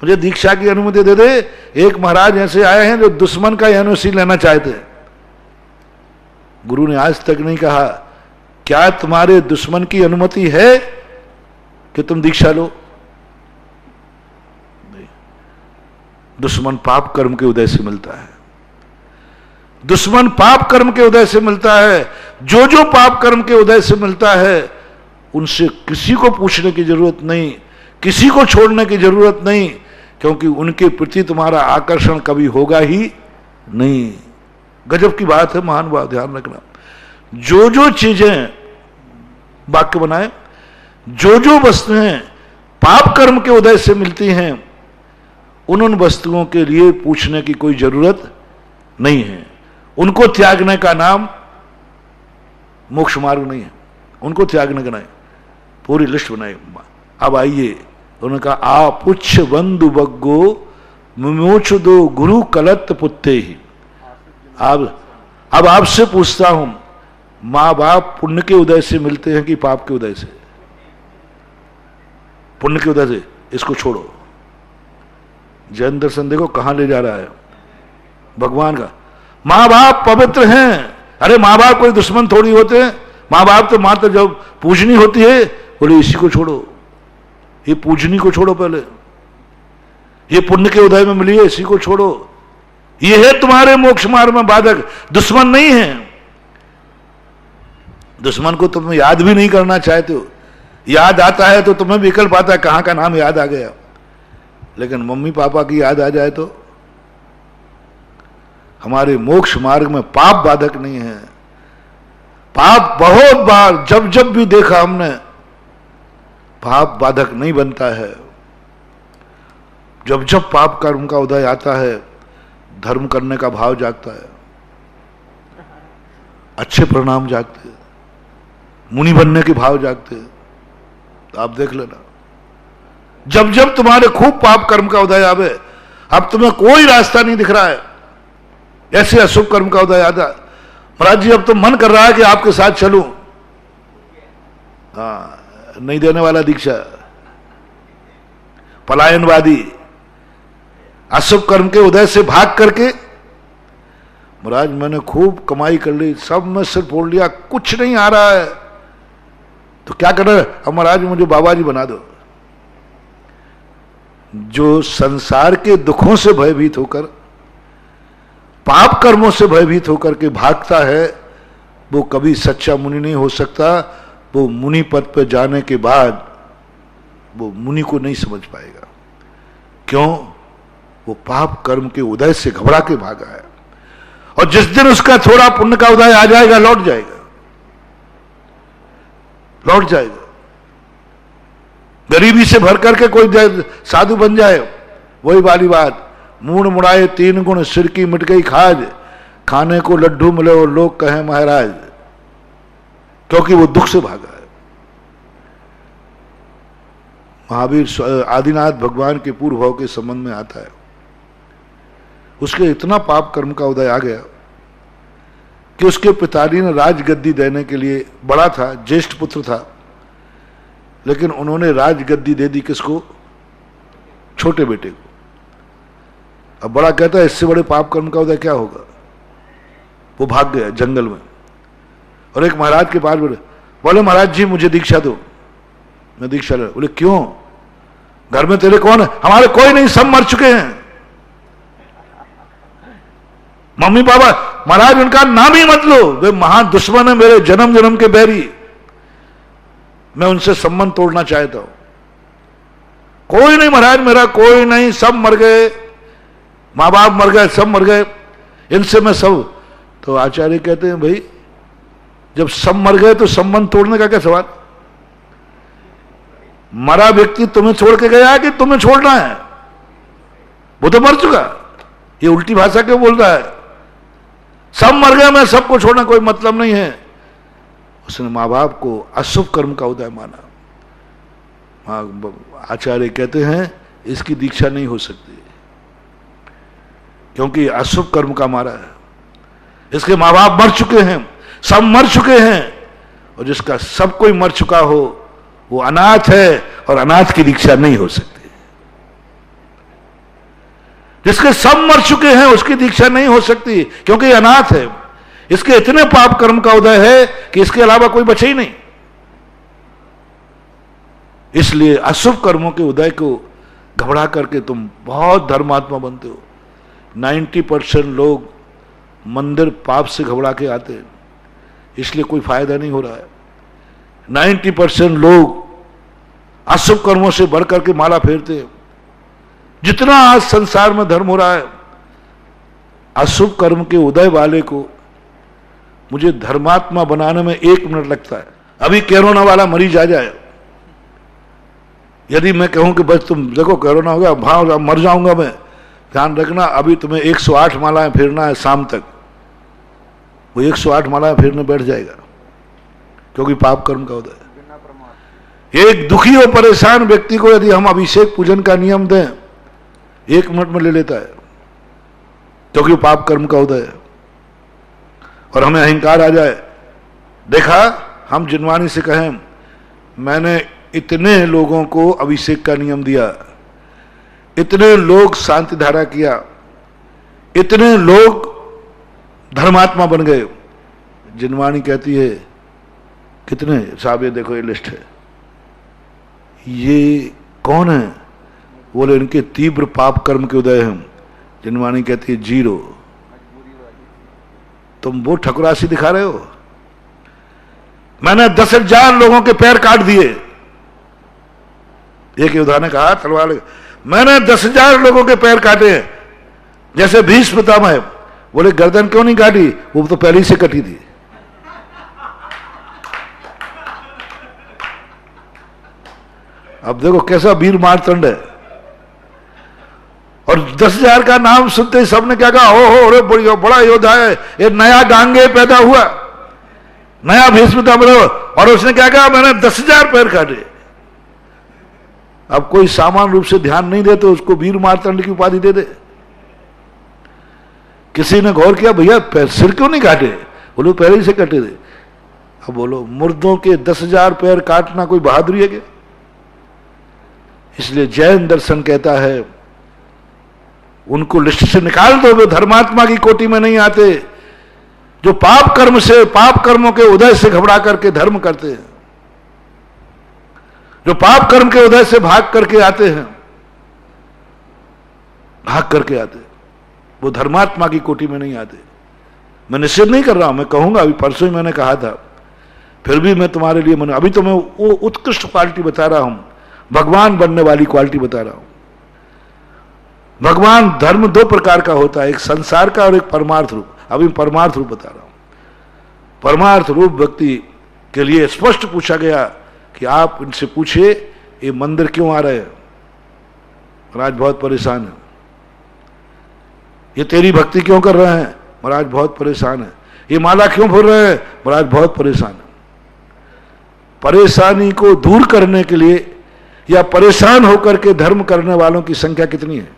मुझे दीक्षा की अनुमति दे दे। एक महाराज ऐसे आए हैं जो दुश्मन का एनओसी लेना चाहते हैं। गुरु ने आज तक नहीं कहा क्या तुम्हारे दुश्मन की अनुमति है कि तुम दीक्षा लो। दुश्मन पाप कर्म के उदय से मिलता है, दुश्मन पाप कर्म के उदय से मिलता है। जो जो पाप कर्म के उदय से मिलता है उनसे किसी को पूछने की जरूरत नहीं, किसी को छोड़ने की जरूरत नहीं, क्योंकि उनके प्रति तुम्हारा आकर्षण कभी होगा ही नहीं। गजब की बात है, महान बात, ध्यान रखना। जो जो चीजें, वाक्य बनाए, जो जो वस्तुएं पाप कर्म के उदय से मिलती हैं उन वस्तुओं के लिए पूछने की कोई जरूरत नहीं है। उनको त्यागने का नाम मोक्ष मार्ग नहीं है। उनको त्यागने का नहीं, पूरी लिस्ट बनाई। अब आइए, उन्होंने कहा आपुच्छ बंधु बग्गो विमोच दो गुरु कलत पुत्ते ही। अब आपसे पूछता हूं, मां बाप पुण्य के उदय से मिलते हैं कि पाप के उदय से? पुण्य के उदय से। इसको छोड़ो। जैन दर्शन देखो कहां ले जा रहा है भगवान का। मां बाप पवित्र हैं। अरे मां बाप कोई दुश्मन थोड़ी होते हैं। मां बाप तो मात्र जब पूजनी होती है, बोले इसी को छोड़ो, ये पूजनी को छोड़ो, पहले ये पुण्य के उदय में मिली है, इसी को छोड़ो। ये है तुम्हारे मोक्ष मार्ग में बाधक, दुश्मन नहीं है। दुश्मन को तुम याद भी नहीं करना चाहते हो। याद आता है तो तुम्हें विकल्प आता है, कहां का नाम याद आ गया। लेकिन मम्मी पापा की याद आ जाए तो हमारे मोक्ष मार्ग में पाप बाधक नहीं है। पाप बहुत बार जब जब भी देखा हमने, पाप बाधक नहीं बनता है। जब जब पाप कर्म का उदय आता है, धर्म करने का भाव जागता है, अच्छे परिणाम जागते हैं, मुनि बनने के भाव जागते हैं। तो आप देख लेना, जब जब तुम्हारे खूब पाप कर्म का उदय आवे, अब तुम्हें कोई रास्ता नहीं दिख रहा है, ऐसे अशुभ कर्म का उदय आता, महाराज जी अब तो मन कर रहा है कि आपके साथ चलूं। हाँ, नहीं देने वाला दीक्षा, पलायनवादी, अशुभ कर्म के उदय से भाग करके, महाराज मैंने खूब कमाई कर ली, सब में सिर फोड़ लिया, कुछ नहीं आ रहा है, तो क्या कर रहे? अब महाराज मुझे बाबा जी बना दो। जो संसार के दुखों से भयभीत होकर, पाप कर्मों से भयभीत होकर के भागता है, वो कभी सच्चा मुनि नहीं हो सकता। वो मुनि पद पर जाने के बाद वो मुनि को नहीं समझ पाएगा। क्यों? वो पाप कर्म के उदय से घबरा के भागा है, और जिस दिन उसका थोड़ा पुण्य का उदय आ जाएगा, लौट जाएगा, लौट जाएगा। गरीबी से भर करके कोई साधु बन जाए, वही वाली बात, मूड मुड़ाए 3 गुण, सिर की मिट गई खाज, खाने को लड्डू मिले और लोग कहें महाराज, क्योंकि वो दुख से भागा है। महावीर आदिनाथ भगवान के पूर्व भाव के संबंध में आता है, उसके इतना पाप कर्म का उदय आ गया कि उसके पिताजी ने राजगद्दी देने के लिए, बड़ा था, ज्येष्ठ पुत्र था, लेकिन उन्होंने राजगद्दी दे दी किसको? छोटे बेटे को। अब बड़ा कहता है इससे बड़े पाप कर्म का उदय क्या होगा? वो भाग गया जंगल में, और एक महाराज के पास बोले महाराज जी मुझे दीक्षा दो, मैं दीक्षा ले। बोले क्यों? घर में तेरे कौन है? हमारे कोई नहीं, सब मर चुके हैं, मम्मी पापा। महाराज उनका नाम ही मत लो, वे महान दुश्मन है मेरे, जन्म जन्म के बैरी, मैं उनसे संबंध तोड़ना चाहता हूं। कोई नहीं महाराज मेरा, कोई नहीं, सब मर गए, मां बाप मर गए, सब मर गए, इनसे मैं सब। तो आचार्य कहते हैं भाई जब सब मर गए तो संबंध तोड़ने का क्या सवाल? मरा व्यक्ति तुम्हें छोड़ के गया कि तुम्हें छोड़ना है? वो तो मर चुका। ये उल्टी भाषा क्यों बोल रहा है? सब मर गए, मैं सबको छोड़ना कोई मतलब नहीं है। उसने मां बाप को अशुभ कर्म का उदय माना। आचार्य कहते हैं इसकी दीक्षा नहीं हो सकती, क्योंकि अशुभ कर्म का मारा है। इसके मां बाप मर चुके हैं, सब मर चुके हैं, और जिसका सब कोई मर चुका हो वो अनाथ है, और अनाथ की दीक्षा नहीं हो सकती। जिसके सब मर चुके हैं उसकी दीक्षा नहीं हो सकती, क्योंकि अनाथ है। इसके इतने पाप कर्म का उदय है कि इसके अलावा कोई बचे ही नहीं। इसलिए अशुभ कर्मों के उदय को घबरा करके तुम बहुत धर्मात्मा बनते हो। 90% लोग मंदिर पाप से घबरा के आते हैं, इसलिए कोई फायदा नहीं हो रहा है। 90% लोग अशुभ कर्मों से बढ़ करके माला फेरते हैं। जितना आज संसार में धर्म हो रहा है, अशुभ कर्म के उदय वाले को मुझे धर्मात्मा बनाने में 1 मिनट लगता है। अभी कोरोना वाला मरीज आ जाए, यदि मैं कहूं कि बस तुम देखो कोरोना हो गया, भाव मर जाऊंगा मैं, ध्यान रखना अभी तुम्हें 108 मालाएं फेरना है शाम तक, वो 108 मालाएं फेरने बैठ जाएगा, क्योंकि पाप कर्म का उदय है। एक दुखी और परेशान व्यक्ति को यदि हम अभिषेक पूजन का नियम दें, 1 मिनट में ले लेता है, क्योंकि पाप कर्म का उदय है। और हमें अहंकार आ जाए, देखा हम जिनवानी से कहें मैंने इतने लोगों को अभिषेक का नियम दिया, इतने लोग शांति धारा किया, इतने लोग धर्मात्मा बन गए। जिनवानी कहती है कितने साहब, ये देखो ये लिस्ट है, ये कौन है? बोले इनके तीव्र पाप कर्म के उदय हैं। जिनवानी कहती है 0। तुम वो ठकुरासी दिखा रहे हो। मैंने 10,000 लोगों के पैर काट दिए। एक योद्धा ने कहा तलवार, मैंने 10,000 लोगों के पैर काटे हैं, जैसे भीष्म पितामह। बोले गर्दन क्यों नहीं काटी? वो तो पहले ही से कटी थी। अब देखो कैसा वीर मारतंड है। और 10,000 का नाम सुनते ही सबने क्या कहा, हो अरे बड़ा योद्धा है, ये नया गांगे पैदा हुआ, नया भीष्म पितामह। और उसने क्या कहा, मैंने 10,000 पैर काटे। अब कोई सामान्य रूप से ध्यान नहीं दे तो उसको वीर मारतंड की उपाधि दे दे। किसी ने गौर किया, भैया पैर सिर क्यों नहीं काटे? बोलो पहले ही से कटे थे। अब बोलो मुर्दों के 10,000 पैर काटना कोई बहादुरी है क्या? इसलिए जैन दर्शन कहता है उनको लिस्ट से निकाल दो, वे धर्मात्मा की कोटि में नहीं आते। जो पाप कर्म से, पाप कर्मों के उदय से घबरा करके धर्म करते हैं, जो पाप कर्म के उदय से भाग करके आते हैं, भाग करके आते, वो धर्मात्मा की कोटि में नहीं आते। मैं निषेध नहीं कर रहा हूं, मैं कहूंगा, अभी परसों ही मैंने कहा था, फिर भी मैं तुम्हारे लिए मन, अभी तो मैं वो उत्कृष्ट क्वालिटी बता रहा हूं, भगवान बनने वाली क्वालिटी बता रहा हूं। भगवान धर्म दो प्रकार का होता है, एक संसार का और एक परमार्थ रूप। अभी परमार्थ रूप बता रहा हूं। परमार्थ रूप व्यक्ति के लिए स्पष्ट पूछा गया कि आप इनसे पूछे ये मंदिर क्यों आ रहे हैं, महाराज बहुत परेशान है। ये तेरी भक्ति क्यों कर रहे हैं, महाराज बहुत परेशान है। ये माला क्यों फोड़ रहे हैं, महाराज बहुत परेशान है। परेशानी को दूर करने के लिए या परेशान होकर के धर्म करने वालों की संख्या कितनी है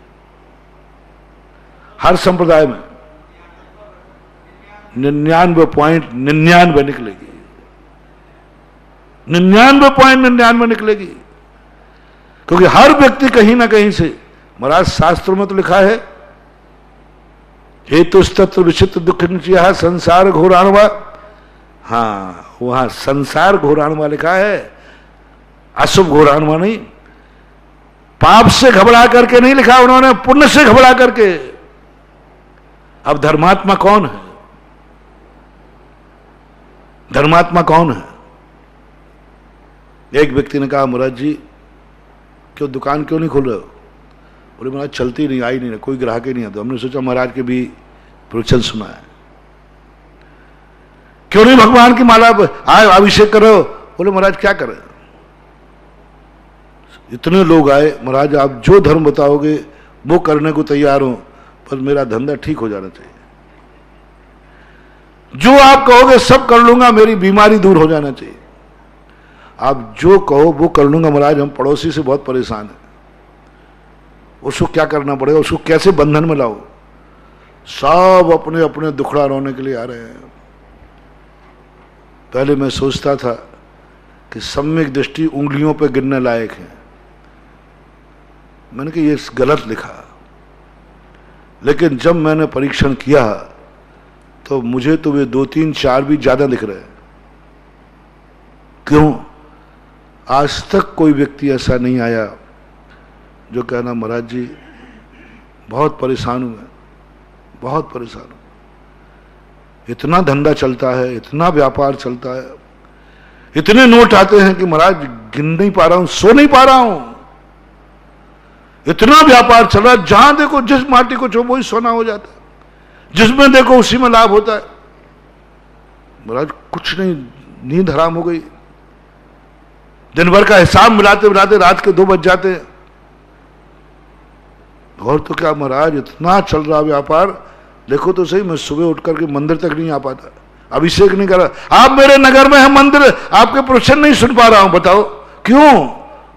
हर संप्रदाय में? 99.99 निकलेगी, 99.99 निकलेगी, क्योंकि हर व्यक्ति कहीं ना कहीं से, महाराज शास्त्रों में तो लिखा है, हेतुस्तत्र विचित्र दुख निचया संसार घोराणवा। हाँ, वहां संसार घोराणवा लिखा है, अशुभ घोराणवा नहीं। पाप से घबरा करके नहीं लिखा उन्होंने, पुण्य से घबरा करके। अब धर्मात्मा कौन है? धर्मात्मा कौन है? एक व्यक्ति ने कहा, महाराज जी क्यों दुकान क्यों नहीं खोल रहे हो? बोले महाराज चलती नहीं, आई नहीं, कोई ग्राहक ही नहीं आता। हमने सोचा महाराज के भी प्रवचन सुना है, क्यों नहीं भगवान की माला आए अभिषेक करो? बोले महाराज क्या करें, इतने लोग आए, महाराज आप जो धर्म बताओगे वो करने को तैयार हो, पर मेरा धंधा ठीक हो जाना चाहिए। जो आप कहोगे सब कर लूंगा, मेरी बीमारी दूर हो जाना चाहिए। आप जो कहो वो कर लूंगा महाराज, हम पड़ोसी से बहुत परेशान हैं, उसको क्या करना पड़ेगा, उसको कैसे बंधन में लाओ? सब अपने अपने दुखड़ा रोने के लिए आ रहे हैं। पहले मैं सोचता था कि सम्यक दृष्टि उंगलियों पे गिनने लायक है, मैंने कहा ये गलत लिखा, लेकिन जब मैंने परीक्षण किया तो मुझे तो वे 2, 3, 4 भी ज्यादा दिख रहे हैं। क्यों? आज तक कोई व्यक्ति ऐसा नहीं आया जो कहना महाराज जी बहुत परेशान हूं, मैं बहुत परेशान हूं, इतना धंधा चलता है, इतना व्यापार चलता है, इतने नोट आते हैं कि महाराज गिन नहीं पा रहा हूं, सो नहीं पा रहा हूं, इतना व्यापार चल रहा है, जहां देखो जिस माटी को छो वही सोना हो जाता है, जिसमें देखो उसी में लाभ होता है। महाराज कुछ नहीं, नींद हराम हो गई, दिन भर का हिसाब मिलाते मिलाते रात के 2 बज जाते हैं। और तो क्या महाराज इतना चल रहा व्यापार, देखो तो सही, मैं सुबह उठ करके मंदिर तक नहीं आ पाता, अभिषेक नहीं कर रहा। आप मेरे नगर में है मंदिर, आपके प्रवचन नहीं सुन पा रहा हूं, बताओ क्यों?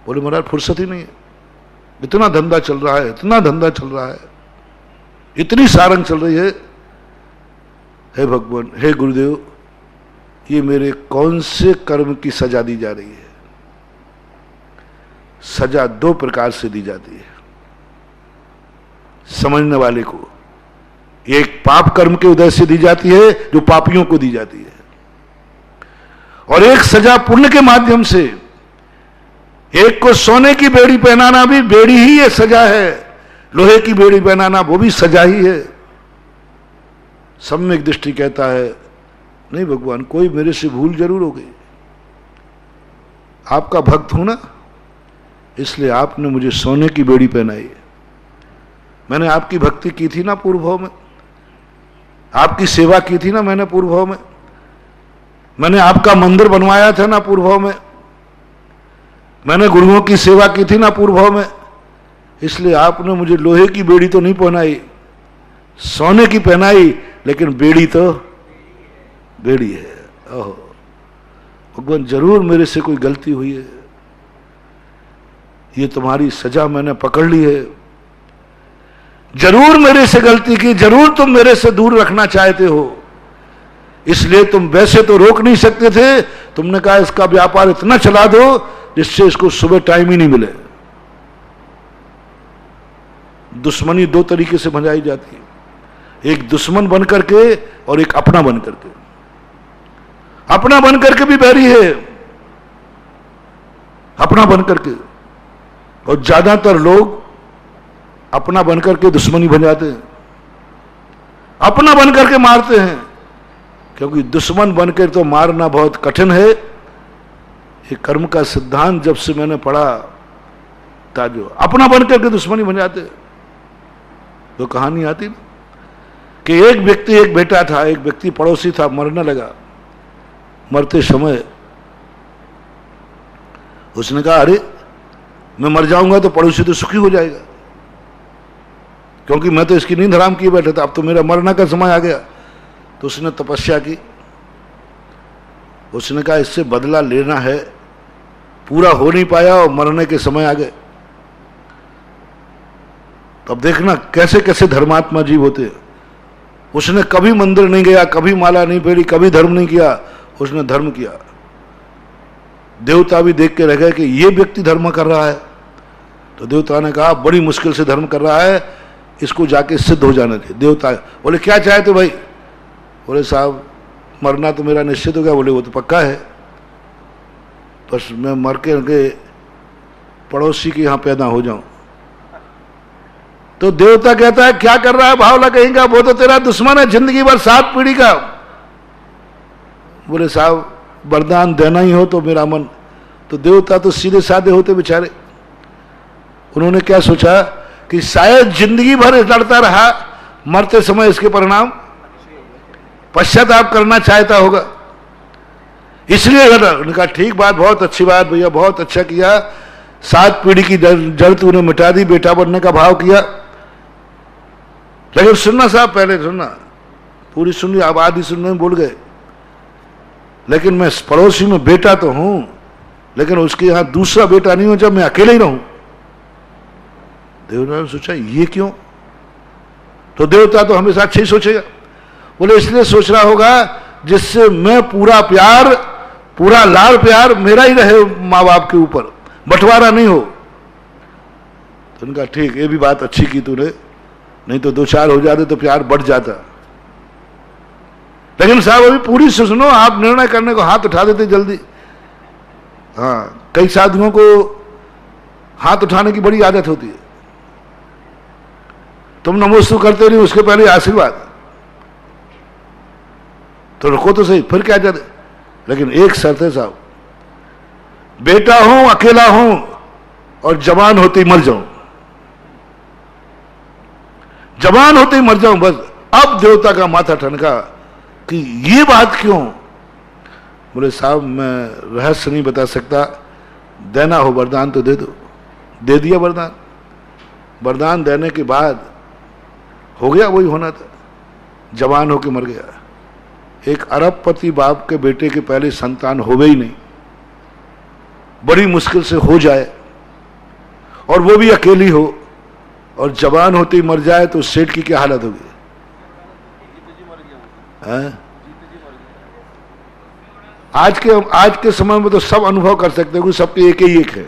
बोले महाराज फुर्सत ही नहीं है, इतना धंधा चल रहा है, इतना धंधा चल रहा है, इतनी सारंग चल रही है। हे भगवान, हे गुरुदेव, ये मेरे कौन से कर्म की सजा दी जा रही है? सजा 2 प्रकार से दी जाती है समझने वाले को। एक पाप कर्म के उदय से दी जाती है, जो पापियों को दी जाती है, और एक सजा पुण्य के माध्यम से। एक को सोने की बेड़ी पहनाना भी बेड़ी ही है, सजा है, लोहे की बेड़ी पहनाना वो भी सजा ही है। सम्यक दृष्टि कहता है नहीं भगवान, कोई मेरे से भूल जरूर हो गई, आपका भक्त हूं ना, इसलिए आपने मुझे सोने की बेड़ी पहनाई है। मैंने आपकी भक्ति की थी ना पूर्व में, आपकी सेवा की थी ना मैंने पूर्व में, मैंने आपका मंदिर बनवाया था ना पूर्व में, मैंने गुरुओं की सेवा की थी ना पूर्व में, इसलिए आपने मुझे लोहे की बेड़ी तो नहीं पहनाई, सोने की पहनाई, लेकिन बेड़ी तो बेड़ी है। ओहो भगवान, जरूर मेरे से कोई गलती हुई है, ये तुम्हारी सजा मैंने पकड़ ली है, जरूर मेरे से गलती की, जरूर तुम मेरे से दूर रखना चाहते हो, इसलिए तुम वैसे तो रोक नहीं सकते थे, तुमने कहा इसका व्यापार इतना चला दो जिससे इसको सुबह टाइम ही नहीं मिले। दुश्मनी 2 तरीके से भंजाई जाती है, एक दुश्मन बन करके और एक अपना बन करके। अपना बन करके भी बैरी है, अपना बन करके, और ज्यादातर लोग अपना बनकर के दुश्मनी बन जाते हैं, अपना बनकर के मारते हैं, क्योंकि दुश्मन बनकर तो मारना बहुत कठिन है। ये कर्म का सिद्धांत जब से मैंने पढ़ा था, जो अपना बनकर के दुश्मनी बन जाते, तो कहानी आती ना कि एक व्यक्ति, एक बेटा था, एक व्यक्ति पड़ोसी था, मरने लगा। मरते समय उसने कहा, अरे मैं मर जाऊंगा तो पड़ोसी तो सुखी हो जाएगा, क्योंकि मैं तो इसकी नींद हराम किए बैठा था, अब तो मेरा मरने का समय आ गया। तो उसने तपस्या की। उसने कहा इससे बदला लेना है, पूरा हो नहीं पाया और मरने के समय आ गए। तब देखना कैसे कैसे धर्मात्मा जीव होते हैं। उसने कभी मंदिर नहीं गया, कभी माला नहीं फेरी, कभी धर्म नहीं किया, उसने धर्म किया। देवता भी देख के रह गए कि ये व्यक्ति धर्म कर रहा है। तो देवता ने कहा बड़ी मुश्किल से धर्म कर रहा है, इसको जाके सिद्ध हो जाने दे। देवता बोले क्या चाहते भाई? बोले साहब मरना तो मेरा निश्चित हो गया। बोले वो तो पक्का है, बस मैं मर के पड़ोसी के यहां पैदा हो जाऊं। तो देवता कहता है क्या कर रहा है भावला कहेंगे, वो तो तेरा दुश्मन है जिंदगी भर 7 पीढ़ी का। बोले साहब वरदान देना ही हो तो मेरा मन। तो देवता तो सीधे साधे होते बेचारे। उन्होंने क्या सोचा कि शायद जिंदगी भर लड़ता रहा, मरते समय इसके परिणाम पश्चाताप करना चाहता होगा, इसलिए उन्होंने कहा ठीक बात, बहुत अच्छी बात भैया, बहुत अच्छा किया। 7 पीढ़ी की जड़ तूने मिटा दी, बेटा बनने का भाव किया। लेकिन सुनना साहब, पहले सुनना, पूरी सुनिए, आप आधी सुनने में भूल गए। लेकिन मैं पड़ोसी में बेटा तो हूं, लेकिन उसके यहां दूसरा बेटा नहीं हो जब मैं अकेले ही रहूं। देवता ने सोचा ये क्यों? तो देवता तो हमेशा अच्छा ही सोचेगा। बोले इसलिए सोच रहा होगा जिससे मैं पूरा प्यार, पूरा लाड़ प्यार मेरा ही रहे माँ बाप के ऊपर, बंटवारा नहीं हो। तो उनका ठीक, ये भी बात अच्छी की तूने, नहीं तो 2-4 हो जाते तो प्यार बढ़ जाता। लेकिन साहब अभी पूरी सुनो, आप निर्णय करने को हाथ उठा देते जल्दी। हाँ, कई साधुओं को हाथ उठाने की बड़ी आदत होती है। तुम नमोस्तु करते नहीं, उसके पहले आशीर्वाद। तो रुको तो सही, फिर क्या जाते। लेकिन एक शर्त है साहब, बेटा हूं, अकेला हूं और जवान होते ही मर जाऊं, जवान होते ही मर जाऊं बस। अब देवता का माथा ठनका कि ये बात क्यों? बोले साहब मैं रहस्य नहीं बता सकता, देना हो वरदान तो दे दो। दे दिया वरदान। वरदान देने के बाद हो गया वही होना था, जवान होके मर गया। एक अरबपति बाप के बेटे के पहले संतान हो ही नहीं, बड़ी मुश्किल से हो जाए और वो भी अकेली हो और जवान होते ही मर जाए तो सेठ की क्या हालत होगी? आज के समय में तो सब अनुभव कर सकते हैं, सबके एक ही एक है।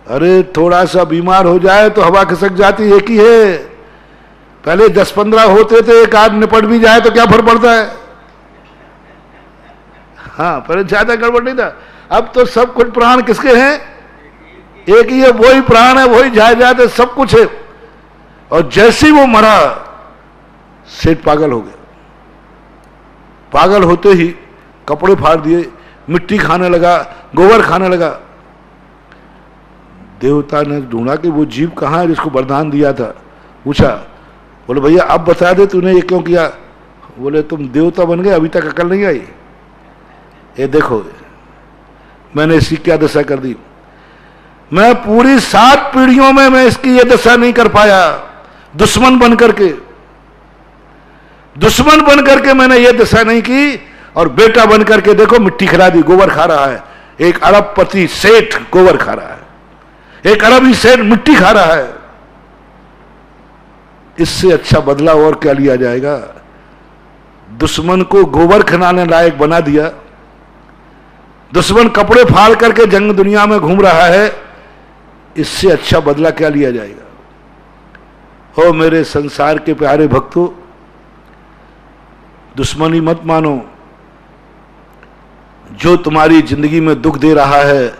अरे थोड़ा सा बीमार हो जाए तो हवा खिसक जाती, एक ही है। पहले 10-15 होते थे, एक आध निपट भी जाए तो क्या फर्क पड़ता है? हाँ, पहले ज्यादा गड़बड़ नहीं था। अब तो सब कुछ प्राण किसके हैं? एक ही है, वही प्राण है, वही जायदाद है, सब कुछ है। और जैसे ही वो मरा, सेठ पागल हो गया। पागल होते ही कपड़े फाड़ दिए, मिट्टी खाने लगा, गोबर खाने लगा। देवता ने ढूंढा कि वो जीव कहाँ है जिसको वरदान दिया था। पूछा, बोले भैया अब बता दे तूने ये क्यों किया? बोले तुम देवता बन गए, अभी तक अकल नहीं आई। ये देखो मैंने इसकी क्या दशा कर दी। मैं पूरी 7 पीढ़ियों में मैं इसकी ये दशा नहीं कर पाया। दुश्मन बन करके, दुश्मन बन करके मैंने ये दशा नहीं की, और बेटा बन करके देखो मिट्टी खिला दी, गोबर खा रहा है। एक अरबपति सेठ गोबर खा रहा है, एक अरबी सेठ मिट्टी खा रहा है। इससे अच्छा बदला और क्या लिया जाएगा? दुश्मन को गोबर खिलाने लायक बना दिया। दुश्मन कपड़े फाड़ करके जंग दुनिया में घूम रहा है, इससे अच्छा बदला क्या लिया जाएगा? हो मेरे संसार के प्यारे भक्तों, दुश्मनी मत मानो। जो तुम्हारी जिंदगी में दुख दे रहा है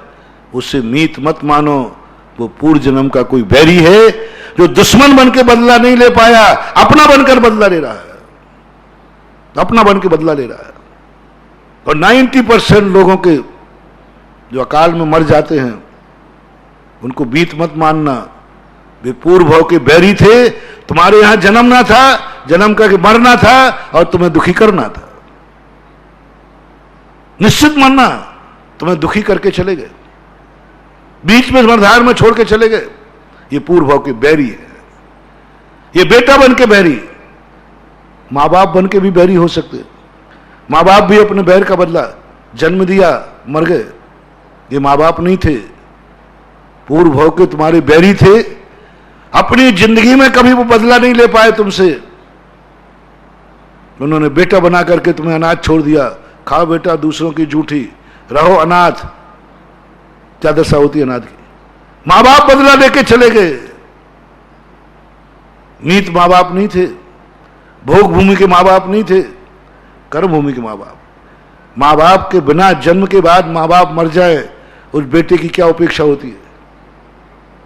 उसे मीत मत मानो। वो पूर्व जन्म का कोई बैरी है जो दुश्मन बनकर बदला नहीं ले पाया, अपना बनकर बदला ले रहा है। अपना बन के बदला ले रहा है। और 90% लोगों के जो अकाल में मर जाते हैं उनको बीत मत मानना, वे पूर्व भाव के बैरी थे। तुम्हारे यहां जन्मना था, जन्म करके मरना था और तुम्हें दुखी करना था। निश्चित मानना तुम्हें दुखी करके चले गए, बीच में मर्धार में छोड़ के चले गए। ये पूर्व भाव के बैरी है। ये बेटा बन के बैरी, मां बाप बन के भी बैरी हो सकते। मां बाप भी अपने बैर का बदला, जन्म दिया मर गए, ये मां बाप नहीं थे, पूर्व भाव के तुम्हारे बैरी थे। अपनी जिंदगी में कभी वो बदला नहीं ले पाए तुमसे। उन्होंने बेटा बना करके तुम्हें अनाथ छोड़ दिया। खाओ बेटा दूसरों की जूठी, रहो अनाथ। क्या दशा होती है अनाथ की। मां बाप बदला लेके चले गए। नीत मां बाप नहीं थे, भोग भूमि के मां बाप नहीं थे, कर्म भूमि के मां बाप। मां बाप के बिना जन्म के बाद मां बाप मर जाए, उस बेटे की क्या उपेक्षा होती है।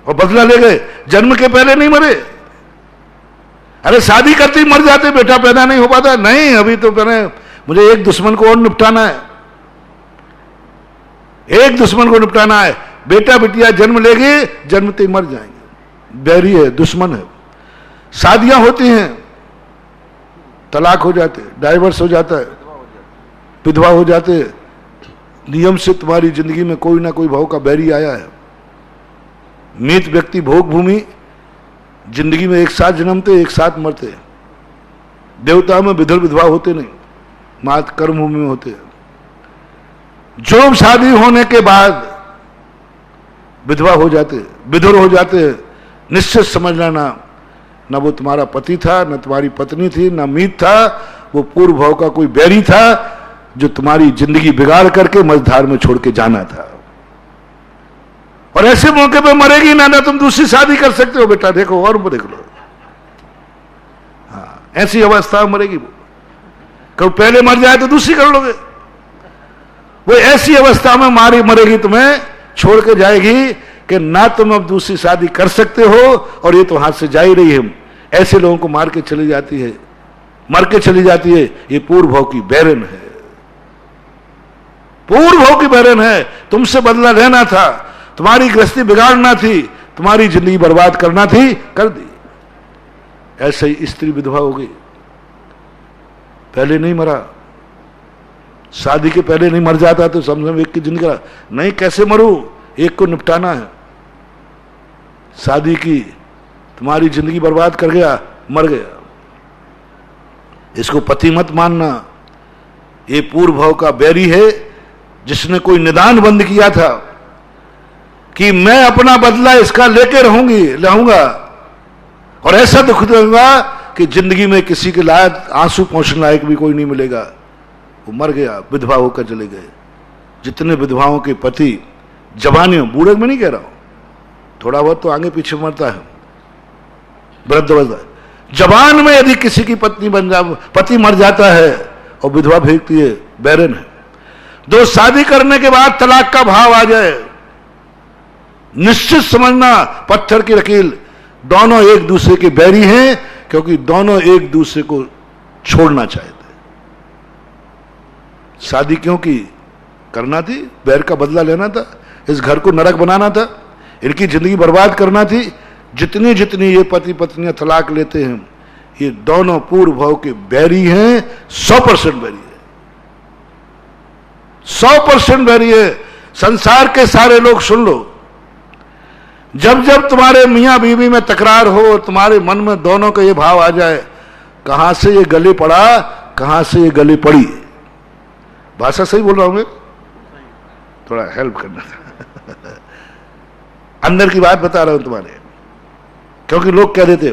और बदला ले गए, जन्म के पहले नहीं मरे। अरे शादी करते ही मर जाते, बेटा पैदा नहीं हो पाता। नहीं, अभी तो मैंने, मुझे एक दुश्मन को और निपटाना है, एक दुश्मन को निपटाना है। बेटा बिटिया जन्म लेंगे, जन्मते ही मर जाएंगे। बैरी है, दुश्मन है। शादियां होती हैं, तलाक हो जाते, डाइवर्स हो जाता है, विधवा हो जाते। नियम से तुम्हारी जिंदगी में कोई ना कोई भाव का बैरी आया है। नीत व्यक्ति भोग भूमि जिंदगी में एक साथ जन्मते, एक साथ मरते। देवता में विधल विधवा होते नहीं, मात कर्म भूमि में होते। जो शादी होने के बाद विधवा हो जाते, विधुर हो जाते, निश्चित समझ लेना, न वो तुम्हारा पति था, न तुम्हारी पत्नी थी, न मीत था, वो पूर्व भाव का कोई बैरी था जो तुम्हारी जिंदगी बिगाड़ करके मझधार में छोड़ के जाना था। और ऐसे मौके पे मरेगी ना, ना तुम दूसरी शादी कर सकते हो। बेटा देखो और वो देख लो, हाँ ऐसी अवस्था में मरेगी वो। कभी पहले मर जाए तो दूसरी कर लोगे। वो ऐसी अवस्था में मरेगी, तुम्हें छोड़ के जाएगी कि ना तुम अब दूसरी शादी कर सकते हो और ये तो हाथ से जा ही रही है। ऐसे लोगों को मार के चली जाती है, मर के चली जाती है। ये पूर्व भाव की बैरन है, पूर्व भाव की बैरन है। तुमसे बदला लेना था, तुम्हारी गृहस्थी बिगाड़ना थी, तुम्हारी जिंदगी बर्बाद करना थी, कर दी। ऐसे ही स्त्री विधवा हो गई, पहले नहीं मरा, शादी के पहले नहीं मर जाता तो समझो एक की जिंदगी का नहीं, कैसे मरूं, एक को निपटाना है। शादी की, तुम्हारी जिंदगी बर्बाद कर गया, मर गया। इसको पति मत मानना। ये पूर्व भाव का बैरी है जिसने कोई निदान बंद किया था कि मैं अपना बदला इसका लेके रहूंगा और ऐसा दुख दूंगा कि जिंदगी में किसी के लायक आंसू पहुंचने लायक भी कोई नहीं मिलेगा। वो मर गया, विधवा होकर चले गए। जितने विधवाओं के पति जवानियों, बूढ़े में नहीं कह रहा हूं, थोड़ा बहुत तो आगे पीछे मरता है, वृद्ध जवान में यदि किसी की पति मर जाता है और विधवा भेजती है, बैरन है। दो शादी करने के बाद तलाक का भाव आ जाए, निश्चित समझना पत्थर की लकीर, दोनों एक दूसरे के बैरी हैं, क्योंकि दोनों एक दूसरे को छोड़ना चाहते। शादी क्यों की? करना थी, बैर का बदला लेना था, इस घर को नरक बनाना था, इनकी जिंदगी बर्बाद करना थी। जितनी जितनी ये पति पत्नियां तलाक लेते हैं, ये दोनों पूर्व भाव के बैरी हैं। 100% बैरी है, 100% बैरी है। संसार के सारे लोग सुन लो, जब जब तुम्हारे मियां बीवी में तकरार हो, तुम्हारे मन में दोनों का ये भाव आ जाए, कहां से ये गले पड़ा, कहां से ये गले पड़ी। भाषा सही बोल रहा हूं मैं? थोड़ा हेल्प करना अंदर की बात बता रहा हूं तुम्हारे, क्योंकि लोग कह देते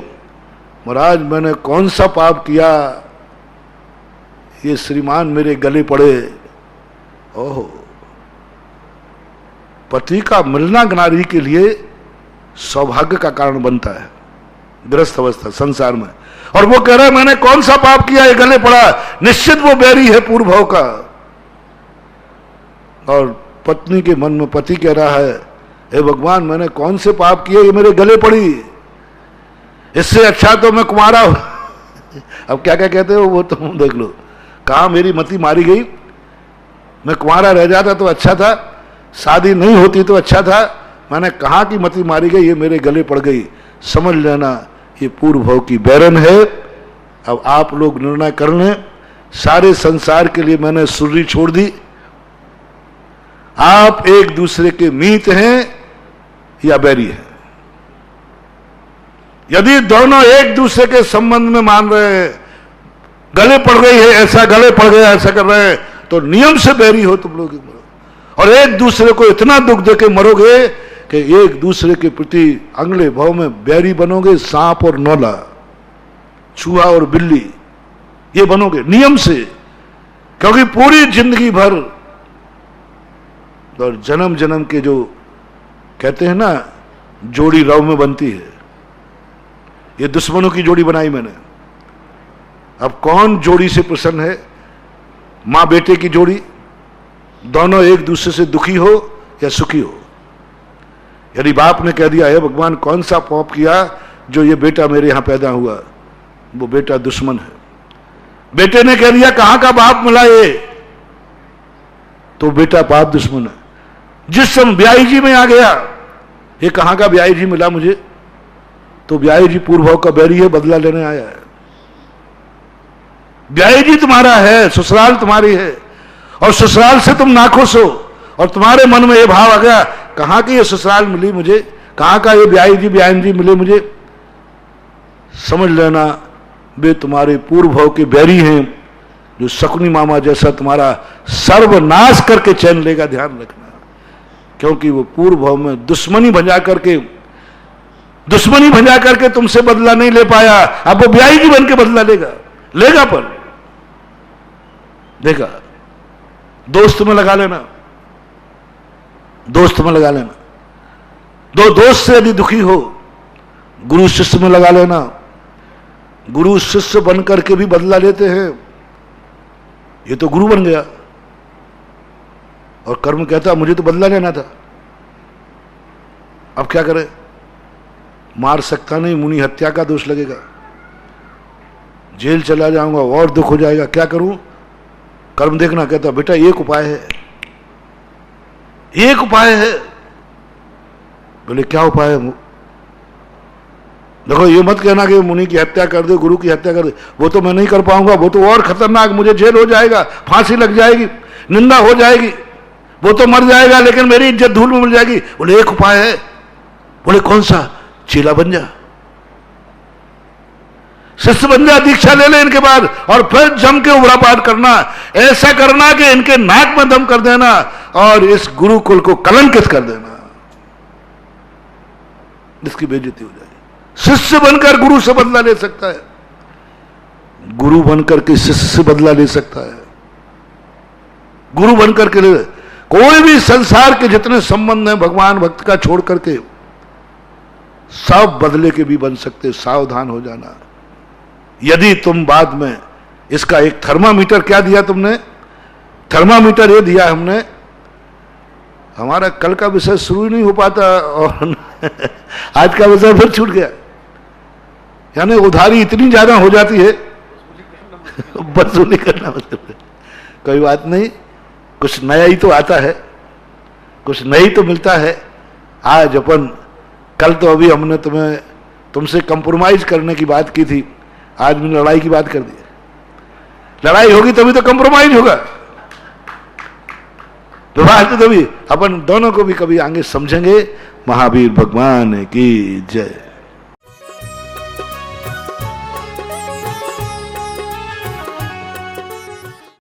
महाराज मैंने कौन सा पाप किया, ये श्रीमान मेरे गले पड़े। ओहो, पति का मिलना नारी के लिए सौभाग्य का कारण बनता है, गृहस्थ अवस्था संसार में। और वो कह रहा है मैंने कौन सा पाप किया, ये गले पड़ा। निश्चित वो बैरी है पूर्व भाव का। और पत्नी के मन में पति कह रहा है हे भगवान मैंने कौन से पाप किए, ये मेरे गले पड़ी, इससे अच्छा तो मैं कुमारा हूं। अब क्या क्या कहते हो वो तुम देख लो। कहाँ मेरी मति मारी गई, मैं कुंवारा रह जाता तो अच्छा था, शादी नहीं होती तो अच्छा था, मैंने कहाँ की मति मारी गई, ये मेरे गले पड़ गई। समझ लेना ये पूर्व भव की बैरन है। अब आप लोग निर्णय कर लें। सारे संसार के लिए मैंने सुर्री छोड़ दी। आप एक दूसरे के मीत हैं या बैरी हैं। यदि दोनों एक दूसरे के संबंध में मान रहे हैं, गले पड़ गई है ऐसा, गले पड़ गया ऐसा कर रहे हैं, तो नियम से बैरी हो तुम लोग। और एक दूसरे को इतना दुख देके मरोगे कि एक दूसरे के प्रति अगले भाव में बैरी बनोगे। सांप और नौला, चूहा और बिल्ली, ये बनोगे नियम से। क्योंकि पूरी जिंदगी भर और जन्म जन्म के जो कहते हैं ना जोड़ी रव में बनती है, ये दुश्मनों की जोड़ी बनाई मैंने। अब कौन जोड़ी से प्रसन्न है? मां बेटे की जोड़ी, दोनों एक दूसरे से दुखी हो या सुखी हो। यदि बाप ने कह दिया है भगवान कौन सा पाप किया जो ये बेटा मेरे यहां पैदा हुआ, वो बेटा दुश्मन है। बेटे ने कह दिया कहां का बाप मिला ये, तो बेटा पाप दुश्मन है। जिस समय ब्याही जी में आ गया, ये कहां का ब्याही जी मिला मुझे, तो ब्याही जी पूर्व भाव का बैरी है, बदला लेने आया है। ब्याही जी तुम्हारा है, ससुराल तुम्हारी है, और ससुराल से तुम नाखुश हो, और तुम्हारे मन में ये भाव आ गया कहां की ये ससुराल मिली मुझे, कहां का ये ब्याही जी ब्याहन जी मिले मुझे। समझ लेना वे तुम्हारे पूर्व भाव के बैरी हैं, जो शकुनी मामा जैसा तुम्हारा सर्वनाश करके चैन लेगा। ध्यान रखना, क्योंकि वो पूर्व भाव में दुश्मनी भंजा करके तुमसे बदला नहीं ले पाया। अब वो ब्याही जी बन के बदला लेगा पर देखा। दोस्त में लगा लेना, दोस्त में लगा लेना। दो दोस्त से यदि दुखी हो, गुरु शिष्य में लगा लेना। गुरु शिष्य बनकर के भी बदला लेते हैं। ये तो गुरु बन गया और कर्म कहता मुझे तो बदला लेना था, अब क्या करे। मार सकता नहीं, मुनि हत्या का दोष लगेगा, जेल चला जाऊंगा और दुख हो जाएगा, क्या करूं। कर्म देखना, कहता बेटा एक उपाय है, एक उपाय है। बोले क्या उपाय है? देखो ये मत कहना कि मुनि की हत्या कर दे, गुरु की हत्या कर दे, वो तो मैं नहीं कर पाऊंगा, वो तो और खतरनाक, मुझे जेल हो जाएगा, फांसी लग जाएगी, निंदा हो जाएगी, वो तो मर जाएगा लेकिन मेरी इज्जत धूल में मिल जाएगी। बोले एक उपाय है। बोले कौन सा? चेला बन जा, शिष्य बन जा, दीक्षा ले ले इनके बाद, और फिर जम के उबड़ा पाठ करना। ऐसा करना कि इनके नाक में दम कर देना और इस गुरुकुल को कलंकित कर देना, इसकी बेइज्जती हो जाएगी। शिष्य बनकर गुरु से बदला ले सकता है, गुरु बनकर के शिष्य से बदला ले सकता है। गुरु बनकर के ले, कोई भी संसार के जितने संबंध हैं भगवान भक्त का छोड़ करके सब बदले के भी बन सकते। सावधान हो जाना। यदि तुम बाद में इसका एक थर्मामीटर, क्या दिया तुमने? थर्मामीटर ये दिया हमने। हमारा कल का विषय शुरू ही नहीं हो पाता और आज का विषय फिर छूट गया। यानी उधारी इतनी ज्यादा हो जाती है, वसूली करना मतलब। कोई बात नहीं, कुछ नया ही तो आता है, कुछ नई तो मिलता है। आज अपन, कल तो अभी हमने तुमसे कंप्रोमाइज करने की बात की थी, आज मैंने लड़ाई की बात कर दी। लड़ाई होगी तभी तो कंप्रोमाइज होगा, विवाह तो तभी अपन दोनों को भी कभी आगे समझेंगे। महावीर भगवान की जय।